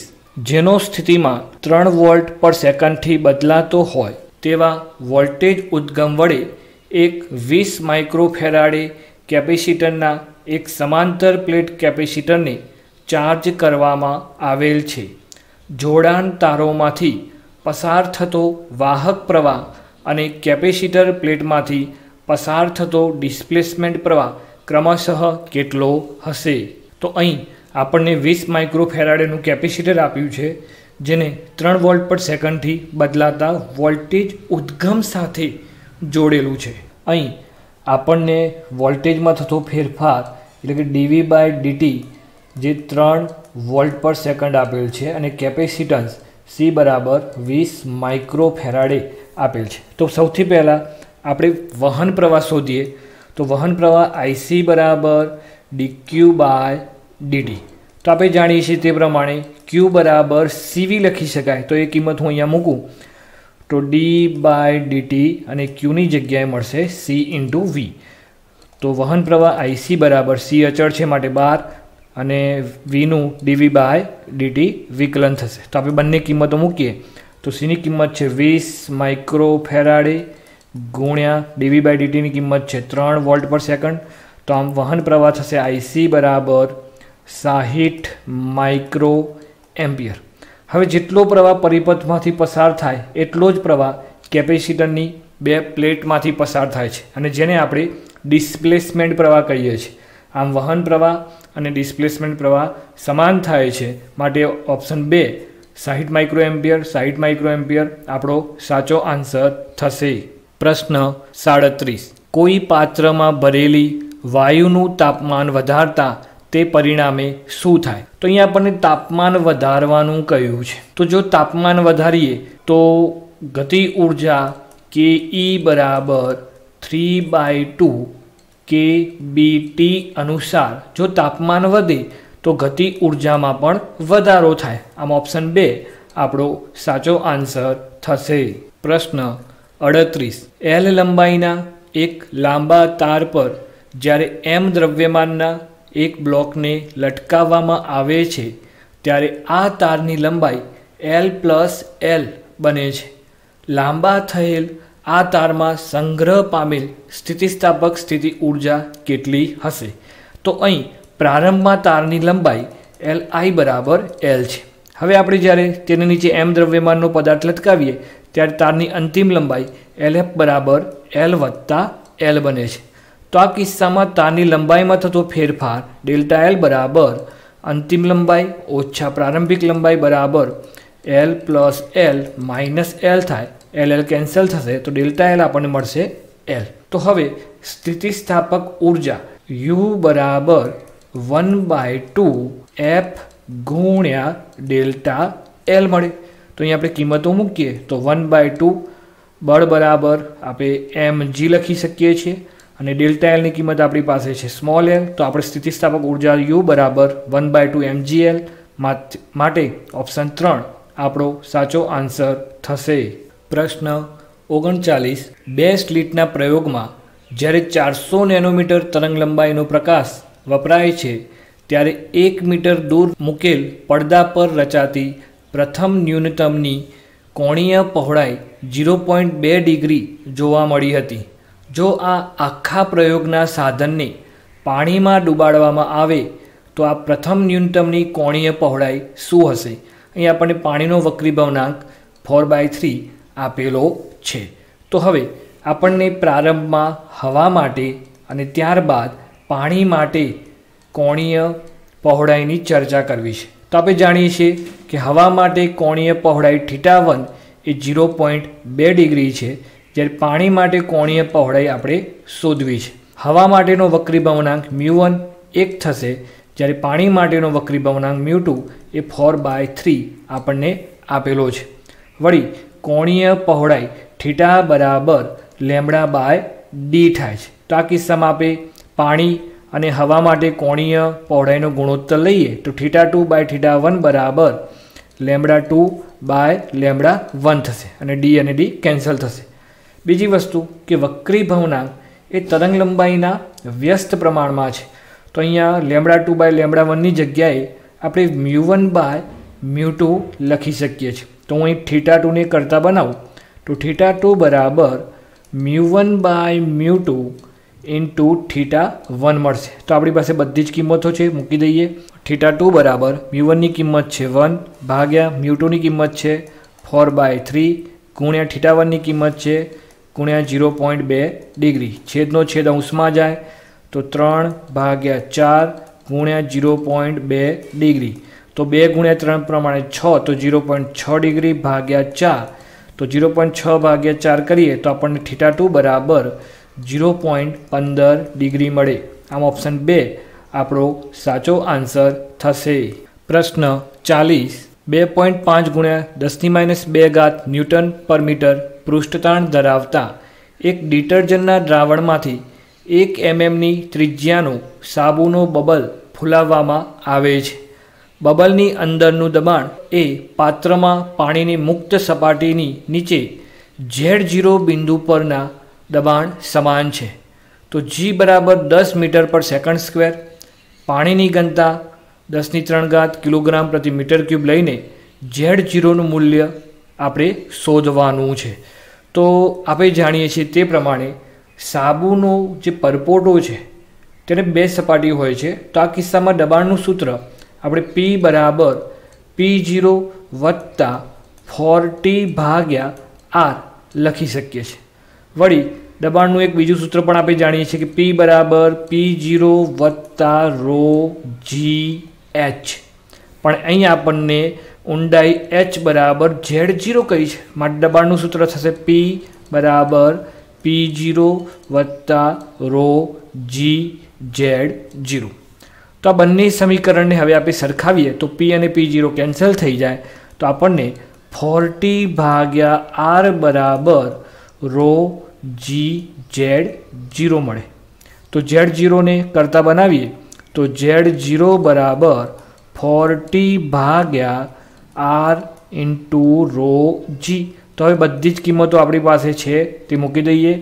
જેનો સ્થિતિમાં 3 વોલ્ટ પર સેકન્ડથી બદલાતો હોય તેવા વોલ્ટેજ ઉદ્ગમ વડે એક 20 માઇક્રોફેરાડે કેપેસિટરના એક સમાંતર પ્લેટ કેપેસિટરને ચાર્જ કરવામાં આવેલ છે। જોડાણ તારોમાંથી પસાર થતો વાહક પ્રવાહ અને કેપેસિટર પ્લેટમાંથી પસાર થતો ડિસ્પ્લેસમેન્ટ પ્રવાહ ક્રમશઃ કેટલો હશે? તો અહીં આપણને 20 માઇક્રોફેરાડેનું કેપેસિટર આપ્યું છે, જેને 3 વોલ્ટ પર સેકન્ડથી બદલાતા વોલ્ટેજ ઉદ્ગમ સાથે જોડેલું છે। અહીં આપણને વોલ્ટેજમાં થતો ફેરફાર એટલે કે dV/dt જે 3 વોલ્ટ પર સેકન્ડ આપેલ છે અને કેપેસિટન્સ C બરાબર 20 માઇક્રોફેરાડે આપેલ છે। તો સૌથી પહેલાં આપણે વહન પ્રવાહ શોધીએ। તો વહન પ્રવાહ IC બરાબર dQ/dt। તો આપણે જાણીએ છીએ તે પ્રમાણે Q બરાબર CV લખી શકાય। તો એ કિંમત હું અહીંયા મૂકું તો d/dt અને Qની જગ્યાએ મળશે C × V। તો વહન પ્રવાહ IC બરાબર C અચળ છે માટે 12 અને Vનું dV/dt વિકલન થશે। તો આપણે બંને કિંમતો મૂકીએ તો Cની કિંમત છે 20 માઇક્રોફેરાડે ગુણ્યા dV/dtની કિંમત છે 3 વોલ્ટ પર સેકન્ડ। તો આમ વહન પ્રવાહ થશે IC બરાબર 60 માઇક્રો એમ્પિયર। હવે જેટલો પ્રવાહ પરિપથમાંથી પસાર થાય એટલો જ પ્રવાહ કેપેસિટરની બે પ્લેટમાંથી પસાર થાય છે અને જેને આપણે ડિસ્પ્લેસમેન્ટ પ્રવાહ કહીએ છીએ। આમ વહન પ્રવાહ અને ડિસ્પ્લેસમેન્ટ પ્રવાહ સમાન થાય છે માટે option 2 60 micro ampere 60 micro ampere આપણો સાચો આન્સર થશે। પ્રશ્ન 37, કોઈ પાત્રમાં ભરેલી વાયુનું તાપમાન વધારતા તે પરિણામે શું થાય? તો અહીંયા આપણને તાપમાન વધારવાનું કહ્યું છે। તો જો તાપમાન વધારીએ તો ગતિ ઉર્જા KE બરાબર 3/2 kBT અનુસાર જો તાપમાન વધે તો ગતિ ઉર્જામાં પણ વધારો થાય। આમ ઓપ્શન 2 આપણો સાચો આન્સર થશે। પ્રશ્ન 38, L લંબાઈના એક લાંબા તાર પર જ્યારે M દ્રવ્યમાનના એક બ્લોકને લટકાવવામાં આવે છે ત્યારે આ તારની લંબાઈ L+L બને છે। લાંબા થયેલ આ તારમાં સંગ્રહ પામેલ સ્થિતિસ્થાપક સ્થિતિ ઉર્જા કેટલી હશે? તો અહીં પ્રારંભમાં તારની લંબાઈ Li બરાબર L છે। હવે આપણે જ્યારે તેની નીચે M દ્રવ્યમાનનો પદાર્થ લટકાવીએ ત્યારે તારની અંતિમ લંબાઈ Lf બરાબર L + L બને છે। તો આ કિસ્સામાં તારની લંબાઈમાં થતો ફેરફાર ΔL બરાબર અંતિમ લંબાઈ ઓછા પ્રારંભિક લંબાઈ બરાબર L+L - L થાય। LL કેન્સલ થશે તો ΔL આપણને મળશે L। તો હવે સ્થિતિસ્થાપક ઉર્જા U બરાબર 1/2 F ગુણ્યા ΔL મળે। તો અહીં આપણે કિંમતો મૂકીએ તો 1/2 બળ બરાબર આપણે mg લખી શકીએ છીએ અને ΔLની કિંમત આપણી પાસે છે સ્મોલ l। તો આપણે સ્થિતિસ્થાપક ઉર્જા U બરાબર 1/2 mgl માટે ઓપ્શન 3 આપણો સાચો આન્સર થશે। પ્રશ્ન 39, 2 સ્લિટના પ્રયોગમાં જ્યારે 400 નેનોમીટર તરંગ લંબાઈનો પ્રકાશ વપરાય છે ત્યારે 1 મીટર દૂર મૂકેલ પડદા પર રચાતી પ્રથમ ન્યૂનતમની કોણીય પહોળાઈ 0.2 ડિગ્રી જોવા મળી હતી। જો આ આખા પ્રયોગના સાધનને પાણીમાં ડૂબાડવામાં આવે તો આ પ્રથમ ન્યૂનતમની કોણીય પહોળાઈ શું હશે? અહીં આપણને પાણીનો વક્રીભવનાંક 4/3 આપેલો છે। તો હવે આપણને પ્રારંભમાં હવા માટે અને ત્યારબાદ પાણી માટે કોણીય પહોળાઈની ચર્ચા કરવી છે। તો આપણે જાણીએ છીએ કે હવા માટે કોણીય પહોળાઈ θ1 એ 0.2 ડિગ્રી છે, જ્યારે પાણી માટે કોણીય પહોળાઈ આપણે શોધવી છે। હવા માટેનો વક્રીભવનાંક μ1 1 થશે, જ્યારે પાણી માટેનો વક્રીભવનાંક μ2 એ 4/3 આપણને આપેલો છે। વળી કોણીય પહોળાઈ θ બરાબર λ/d થાય છે। તો આ કિસ્સામાં આપણે પાણી અને હવા માટે કોણીય પહોળાઈનો ગુણોત્તર લઈએ તો θ2/θ1 બરાબર λ2 બાય λ1 થશે અને ડી કેન્સલ થશે. બીજી વસ્તુ કે વક્રી ભવનાંક એ તરંગ લંબાઈના વ્યસ્ત પ્રમાણમાં છે. તો અહીંયા λ2 બાય λ1ની જગ્યાએ આપણે μ1 બાય μ2 લખી શકીએ છીએ. તો હું અહીં θ2ને કરતાં બનાવું તો θ2 બરાબર μ1 બાય μ2 ઇન્ટુ θ1 મળશે. તો આપણી પાસે બધી જ કિંમતો છે, મૂકી દઈએ. θ2 બરાબર μ1ની કિંમત છે 1 ભાગ્યા μ2ની કિંમત છે 4/3 ગુણ્યા θ1ની કિંમત છે ગુણ્યા 0.2 ડિગ્રી. છેદનો છેદ અંશમાં જાય તો 3/4 ગુણ્યા 0.2 ડિગ્રી. તો 2 ગુણ્યા 3 પ્રમાણે 6 તો 0.6 ડિગ્રી ભાગ્યા 4 તો 0.6 ભાગ્યા 4 કરીએ તો આપણને θ2 બરાબર 0.15 ડિગ્રી મળે. આમ ઓપ્શન 2 આપણો સાચો આન્સર થશે. પ્રશ્ન 40 2.5 ગુણ્યા 10⁻² ન્યૂટન પર મીટર પૃષ્ઠતાણ ધરાવતા એક ડિટર્જન્ટના દ્રાવણમાંથી 1 mmની ત્રિજ્યાનું સાબુનો બબલ ફૂલાવવામાં આવે છે. બબલની અંદરનું દબાણ એ પાત્રમાં પાણીની મુક્ત સપાટીની નીચે Z0 બિંદુ પરના દબાણ સમાન છે. તો G બરાબર 10 મીટર પર સેકન્ડ સ્ક્વેર. પાણીની ઘનતા 10³ કિલોગ્રામ પ્રતિ મીટર ક્યુબ લઈને Z0નું મૂલ્ય આપણે શોધવાનું છે. તો આપણે જાણીએ છીએ તે પ્રમાણે સાબુનો જે પરપોટો છે તેને 2 સપાટી હોય છે. તો આ કિસ્સામાં દબાણનું સૂત્ર આપણે P બરાબર P0 વત્તા 4T/R લખી શકીએ છીએ. વળી દબાણનું એક બીજું સૂત્ર પણ આપણે જાણીએ છીએ કે P બરાબર P0 વત્તા ρGH. પણ અહીં આપણને ઊંડાઈ H બરાબર Z0 કહી છે, માટે દબાણનું સૂત્ર થશે P બરાબર P0 વત્તા ρGZ0. તો આ બંને સમીકરણને હવે આપણે સરખાવીએ તો P અને P0 કેન્સલ થઈ જાય તો આપણને 4T/R બરાબર ρGZ0 મળે. તો Z0ને કરતાં બનાવીએ તો Z0 બરાબર 4T/R ઇન્ટુ ρG. તો હવે બધી જ કિંમતો આપણી પાસે છે તે મૂકી દઈએ.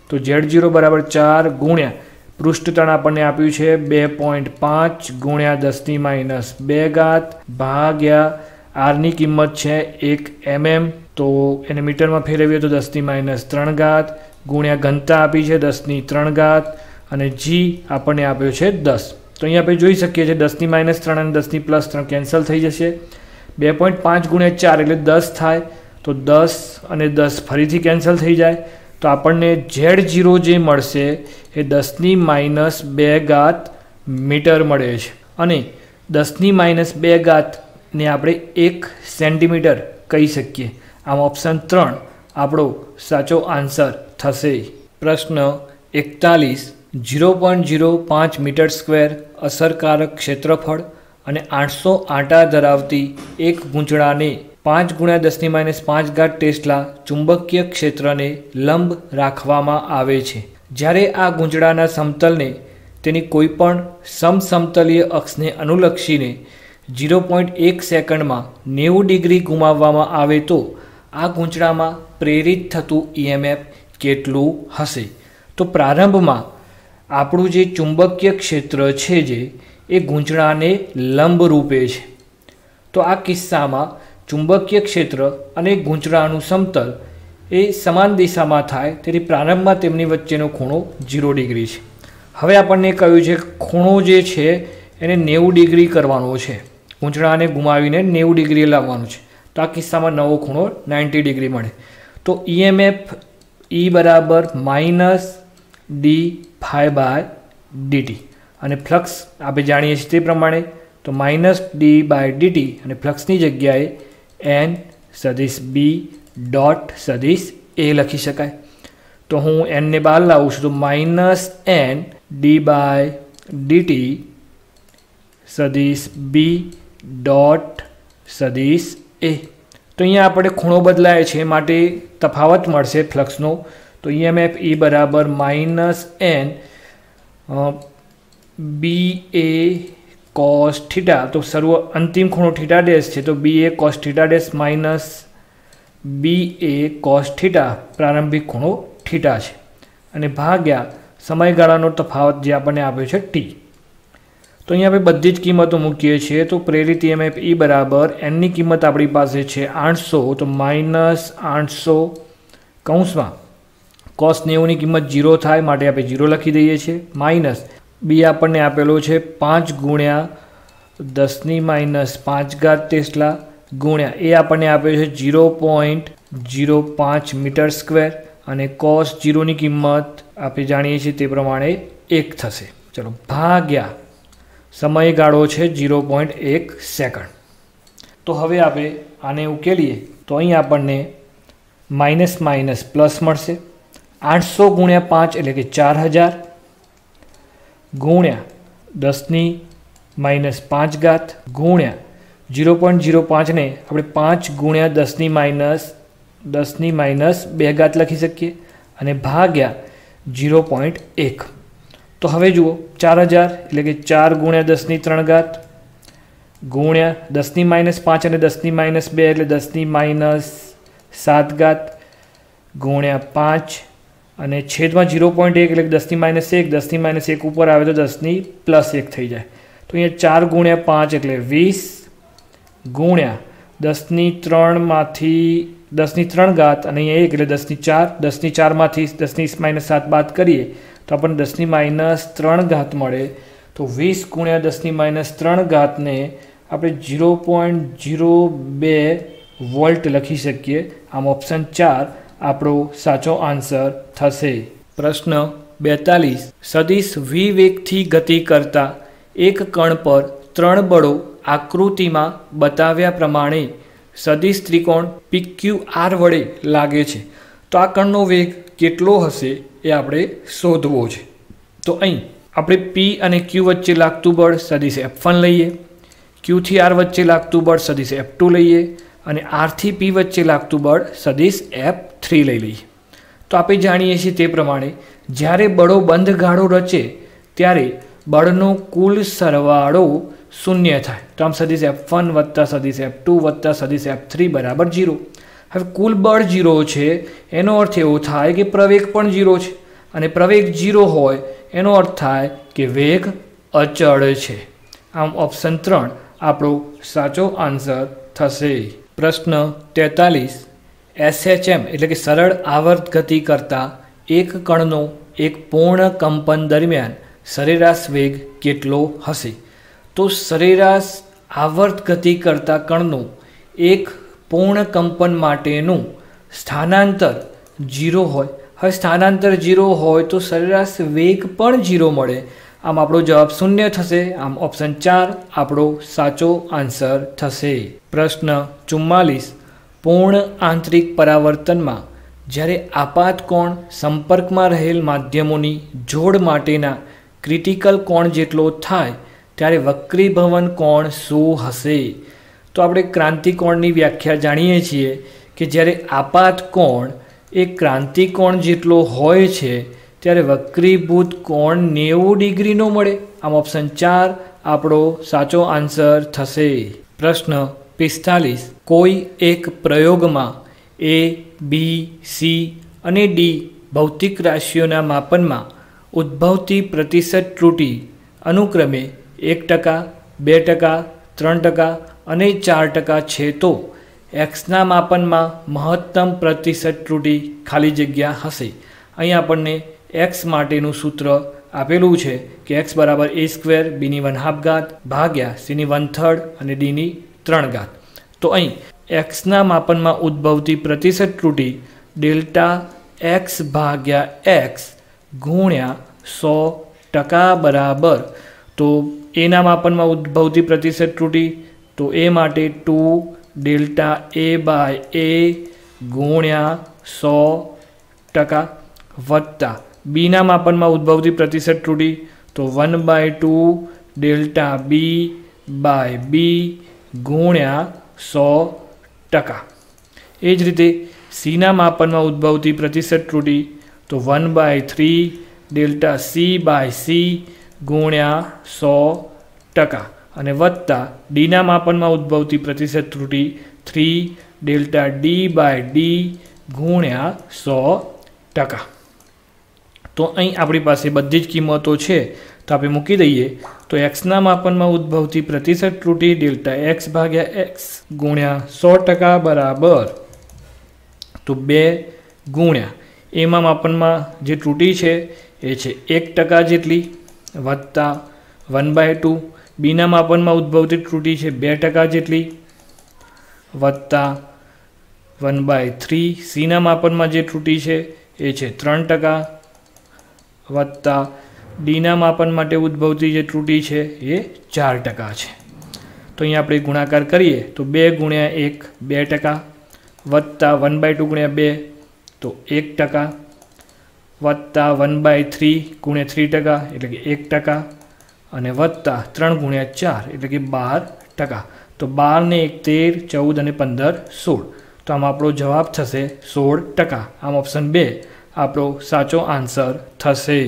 તો Z0 બરાબર 4 ગુણ્યા પૃષ્ઠતાણ આપણને આપ્યું છે 2.5 ગુણ્યા 10⁻² ભાગ્યા આરની કિંમત છે 1 mm. તો એને મીટરમાં ફેરવીએ તો 10⁻³ ગુણ્યા ઘનતા આપી છે 10⁻³ અને G આપણને આપ્યો છે 10. તો અહીંયા આપણે જોઈ શકીએ છીએ 10⁻³ અને 10+3 કેન્સલ થઈ જશે. 2.5 ગુણ્યા 4 એટલે 10 થાય. તો 10 અને 10 ફરીથી કેન્સલ થઈ જાય. તો આપણને Z0 જે મળશે એ 10⁻² મીટર મળે છે અને 10⁻² ને આપણે 1 સેન્ટીમીટર કહી શકીએ. આમ ઓપ્શન 3 આપણો સાચો આન્સર થશે. પ્રશ્ન 41 0.05 મીટર સ્ક્વેર અસરકારક ક્ષેત્રફળ અને 800 આંટા ધરાવતી એક ગૂંચળાને 5 ગુણ્યા 10⁻5 ટેસ્લા ચુંબકીય ક્ષેત્રને લંબ રાખવામાં આવે છે. જ્યારે આ ગૂંચળાના સમતલને તેની કોઈપણ સમસમતલીય અક્ષને અનુલક્ષીને 0.1 સેકન્ડમાં 90 ડિગ્રી ગુમાવવામાં આવે તો આ ગૂંચળામાં પ્રેરિત થતું EMF કેટલું હશે? તો પ્રારંભમાં આપણું જે ચુંબકીય ક્ષેત્ર છે જે એ ગૂંચળાને લંબ રૂપે છે. તો આ કિસ્સામાં ચુંબકીય ક્ષેત્ર અને ગૂંચળાનું સમતલ એ સમાન દિશામાં થાય તેથી પ્રારંભમાં તેમની વચ્ચેનો ખૂણો 0 ડિગ્રી છે. હવે આપણને કહ્યું છે ખૂણો જે છે એને 90 ડિગ્રી કરવાનો છે. ગૂંચળાને ગુમાવીને 90 ડિગ્રી લાવવાનું છે. તો આ કિસ્સામાં નવો ખૂણો 90 ડિગ્રી મળે. તો EMF E બરાબર -dφ/dt અને ફ્લક્સ આપણે જાણીએ છીએ તે પ્રમાણે તો -d/dt અને ફ્લક્સની જગ્યાએ n⁻B ડોટ સદિશ A લખી શકાય. તો હું n ને બહાર લાવું છું તો -n/d/dt સદિશ B ડોટ સદિશ A. તો અહીંયા આપણે ખૂણો બદલાય છે માટે તફાવત મળશે ફ્લક્સનો. તો EMF E બરાબર -n BA cos થીટા, તો અંતિમ ખૂણો થીટા ડેશ છે, તો BA cos theta dash minus BA cos theta પ્રારંભિક ખૂણો થીટા છે, અને ભાગ્યા સમયગાળાનો તફાવત જે આપણને આપ્યો છે T. તો અહીંયા આપણે બધી જ કિંમતો મૂકીએ છીએ. તો પ્રેરિત EMF E બરાબર એનની કિંમત આપણી પાસે છે 800, તો માઇનસ 800 કૌંસમાં cos 90 ની કિંમત 0 થાય માટે આપણે 0 લખી દઈએ છીએ, માઇનસ B આપણને આપેલો છે 5 ગુણ્યા 10⁻5 ટેસ્લા ગુણ્યા એ આપણને આપેલો છે 0.05 મીટર સ્ક્વેર, અને cos 0 ની કિંમત આપણે જાણીએ છીએ તે પ્રમાણે 1 થશે. ચલો ભાગ્યા સમયગાળો છે 0.1 સેકન્ડ. તો હવે આપણે આને ઉકેલીએ તો અહીં આપણને માઇનસ માઇનસ પ્લસ મળશે. 800 ગુણ્યા 5 એટલે કે 4000 ગુણ્યા 10⁻5 ગુણ્યા 0.05 ને આપણે 5 ગુણ્યા 10⁻2 લખી શકીએ, અને ભાગ્યા 0.1. તો હવે જુઓ 4000 એટલે કે 4 ગુણ્યા 10⁻3 ગુણ્યા 10⁻5 અને 10⁻2 એટલે 10⁻7 ગુણ્યા 5 અને છેદમાં 0.1 એટલે 10⁻1 10⁻1 ઉપર આવે તો 10+1 થઈ જાય. તો અહીંયા 4 ગુણ્યા 5 એટલે 20 ગુણ્યા 10⁻3 અને અહીંયા 1 એટલે 10⁻4 10⁻4માંથી 10⁻7 બાદ કરીએ તો આપણને 10⁻3 મળે. તો 20 ગુણ્યા 10⁻3 ને આપણે 0.02 વોલ્ટ લખી શકીએ. આમ ઓપ્શન 4 આપણો સાચો આન્સર થશે. પ્રશ્ન 42. સદિશ v વેગથી ગતિ કરતા એક કણ પર 3 બળો આકૃતિમાં બતાવ્યા પ્રમાણે સદિશ ત્રિકોણ PQR વડે લાગે છે. તો આ કણનો વેગ કેટલો હશે એ આપણે શોધવો છે. તો અહીં આપણે P અને Q વચ્ચે લાગતું બળ સદિશ F1 લઈએ, Q થી R વચ્ચે લાગતું બળ સદિશ F2 લઈએ, અને R થી P વચ્ચે લાગતું બળ સદિશ F3 લઈ લઈએ. તો આપણે જાણીએ છીએ તે પ્રમાણે જ્યારે બળો બંધ ગાળો રચે ત્યારે બળનો કુલ સરવાળો 0 થાય. તો આમ સદિશ F1 વત્તા સદિશ F2 વત્તા સદિશ F3 બરાબર 0. હવે કુલ બળ 0 છે એનો અર્થ એવો થાય કે પ્રવેગ પણ 0 છે, અને પ્રવેગ 0 હોય એનો અર્થ થાય કે વેગ અચળ છે. આમ ઓપ્શન 3 આપણો સાચો આન્સર થશે. પ્રશ્ન 43. SHM એટલે કે સરળ આવર્ત ગતિ કરતા એક કણનો એક પૂર્ણ કંપન દરમિયાન સરેરાશ વેગ કેટલો હશે? તો સરેરાશ આવર્ત ગતિ કરતા કણનું એક પૂર્ણ કંપન માટેનું સ્થાનાંતર 0 હોય. હવે સ્થાનાંતર 0 હોય તો સરેરાશ વેગ પણ 0 મળે. આમ આપણો જવાબ 0 થશે. આમ ઓપ્શન 4 આપણો સાચો આન્સર થશે. પ્રશ્ન 44. પૂર્ણ આંતરિક પરાવર્તનમાં જ્યારે આપાત કોણ સંપર્કમાં રહેલ માધ્યમોની જોડ માટેના ક્રિટિકલ કોણ જેટલો થાય ત્યારે વક્રીભવન કોણ શું હશે? તો આપણે ક્રાંતિકોણની વ્યાખ્યા જાણીએ છીએ કે જ્યારે આપાત કોણ એ ક્રાંતિકોણ જેટલો હોય છે ત્યારે વક્રીભૂત કોણ 90 ડિગ્રીનો મળે. આમ ઓપ્શન 4 આપણો સાચો આન્સર થશે. પ્રશ્ન 45. કોઈ એક પ્રયોગમાં A, B, C અને D ભૌતિક રાશિઓના માપનમાં ઉદ્ભવતી પ્રતિશત ત્રુટિ અનુક્રમે 1%, 2%, 3% અને 4% છે. તો Xના માપનમાં મહત્તમ પ્રતિશત ત્રુટિ ખાલી જગ્યા હશે. અહીં આપણને X માટેનું સૂત્ર આપેલું છે કે X બરાબર A² B² ભાગ્યા C⁻³ અને D⁻3. તો અહીં Xના માપનમાં ઉદ્ભવતી પ્રતિશત ત્રુટિ ડેલ્ટા X ભાગ્યા X ગુણ્યા 100% બરાબર. તો એના માપનમાં ઉદ્ભવતી પ્રતિશત ત્રુટિ તો એ માટે 2 ડેલ્ટા A/A ગુણ્યા 100% વત્તા બીના માપનમાં ઉદ્ભવતી પ્રતિશત ત્રુટિ તો 1/2 ડેલ્ટા B/B ગુણ્યા 100%. એ જ રીતે સીના માપનમાં ઉદ્ભવતી પ્રતિશત ત્રુટિ તો 1/3 ડેલ્ટા C/C ગુણ્યા 100%. અને વત્તા ડીના માપનમાં ઉદ્ભવતી પ્રતિશત ત્રુટિ 3 ડેલ્ટા ડી બાય ડી ગુણ્યા 100%. તો અહીં આપણી પાસે બધી જ કિંમતો છે તો આપણે મૂકી દઈએ. તો એક્સના માપનમાં ઉદ્ભવતી પ્રતિશત ત્રુટિ ડેલ્ટા એક્સ ભાગ્યા એક્સ ગુણ્યા 100% બરાબર તો 2 ગુણ્યા એમાં માપનમાં જે ત્રુટિ છે એ છે 1% જેટલી વત્તા 1/2. બીના માપનમાં ઉદ્ભવતી ત્રુટિ છે 2% જેટલી વત્તા 1/3. સીના માપનમાં જે ત્રુટિ છે એ છે 3% વત્તા ડીના માપન માટે ઉદ્ભવતી જે ત્રુટિ છે એ 4% છે. તો અહીંયા આપણે ગુણાકાર કરીએ તો 2 ગુણ્યા 1 2% વત્તા 1/2 ગુણ્યા 2 તો 1% વત્તા 1/3 ગુણ્યા 3% એટલે કે 1% અને વત્તા 3 ગુણ્યા 4 એટલે કે 12%. તો 12 ને 1 13 14 અને 15 16. તો આમાં આપણો જવાબ થશે 16%. આમ ઓપ્શન 2 આપણો સાચો આન્સર થશે.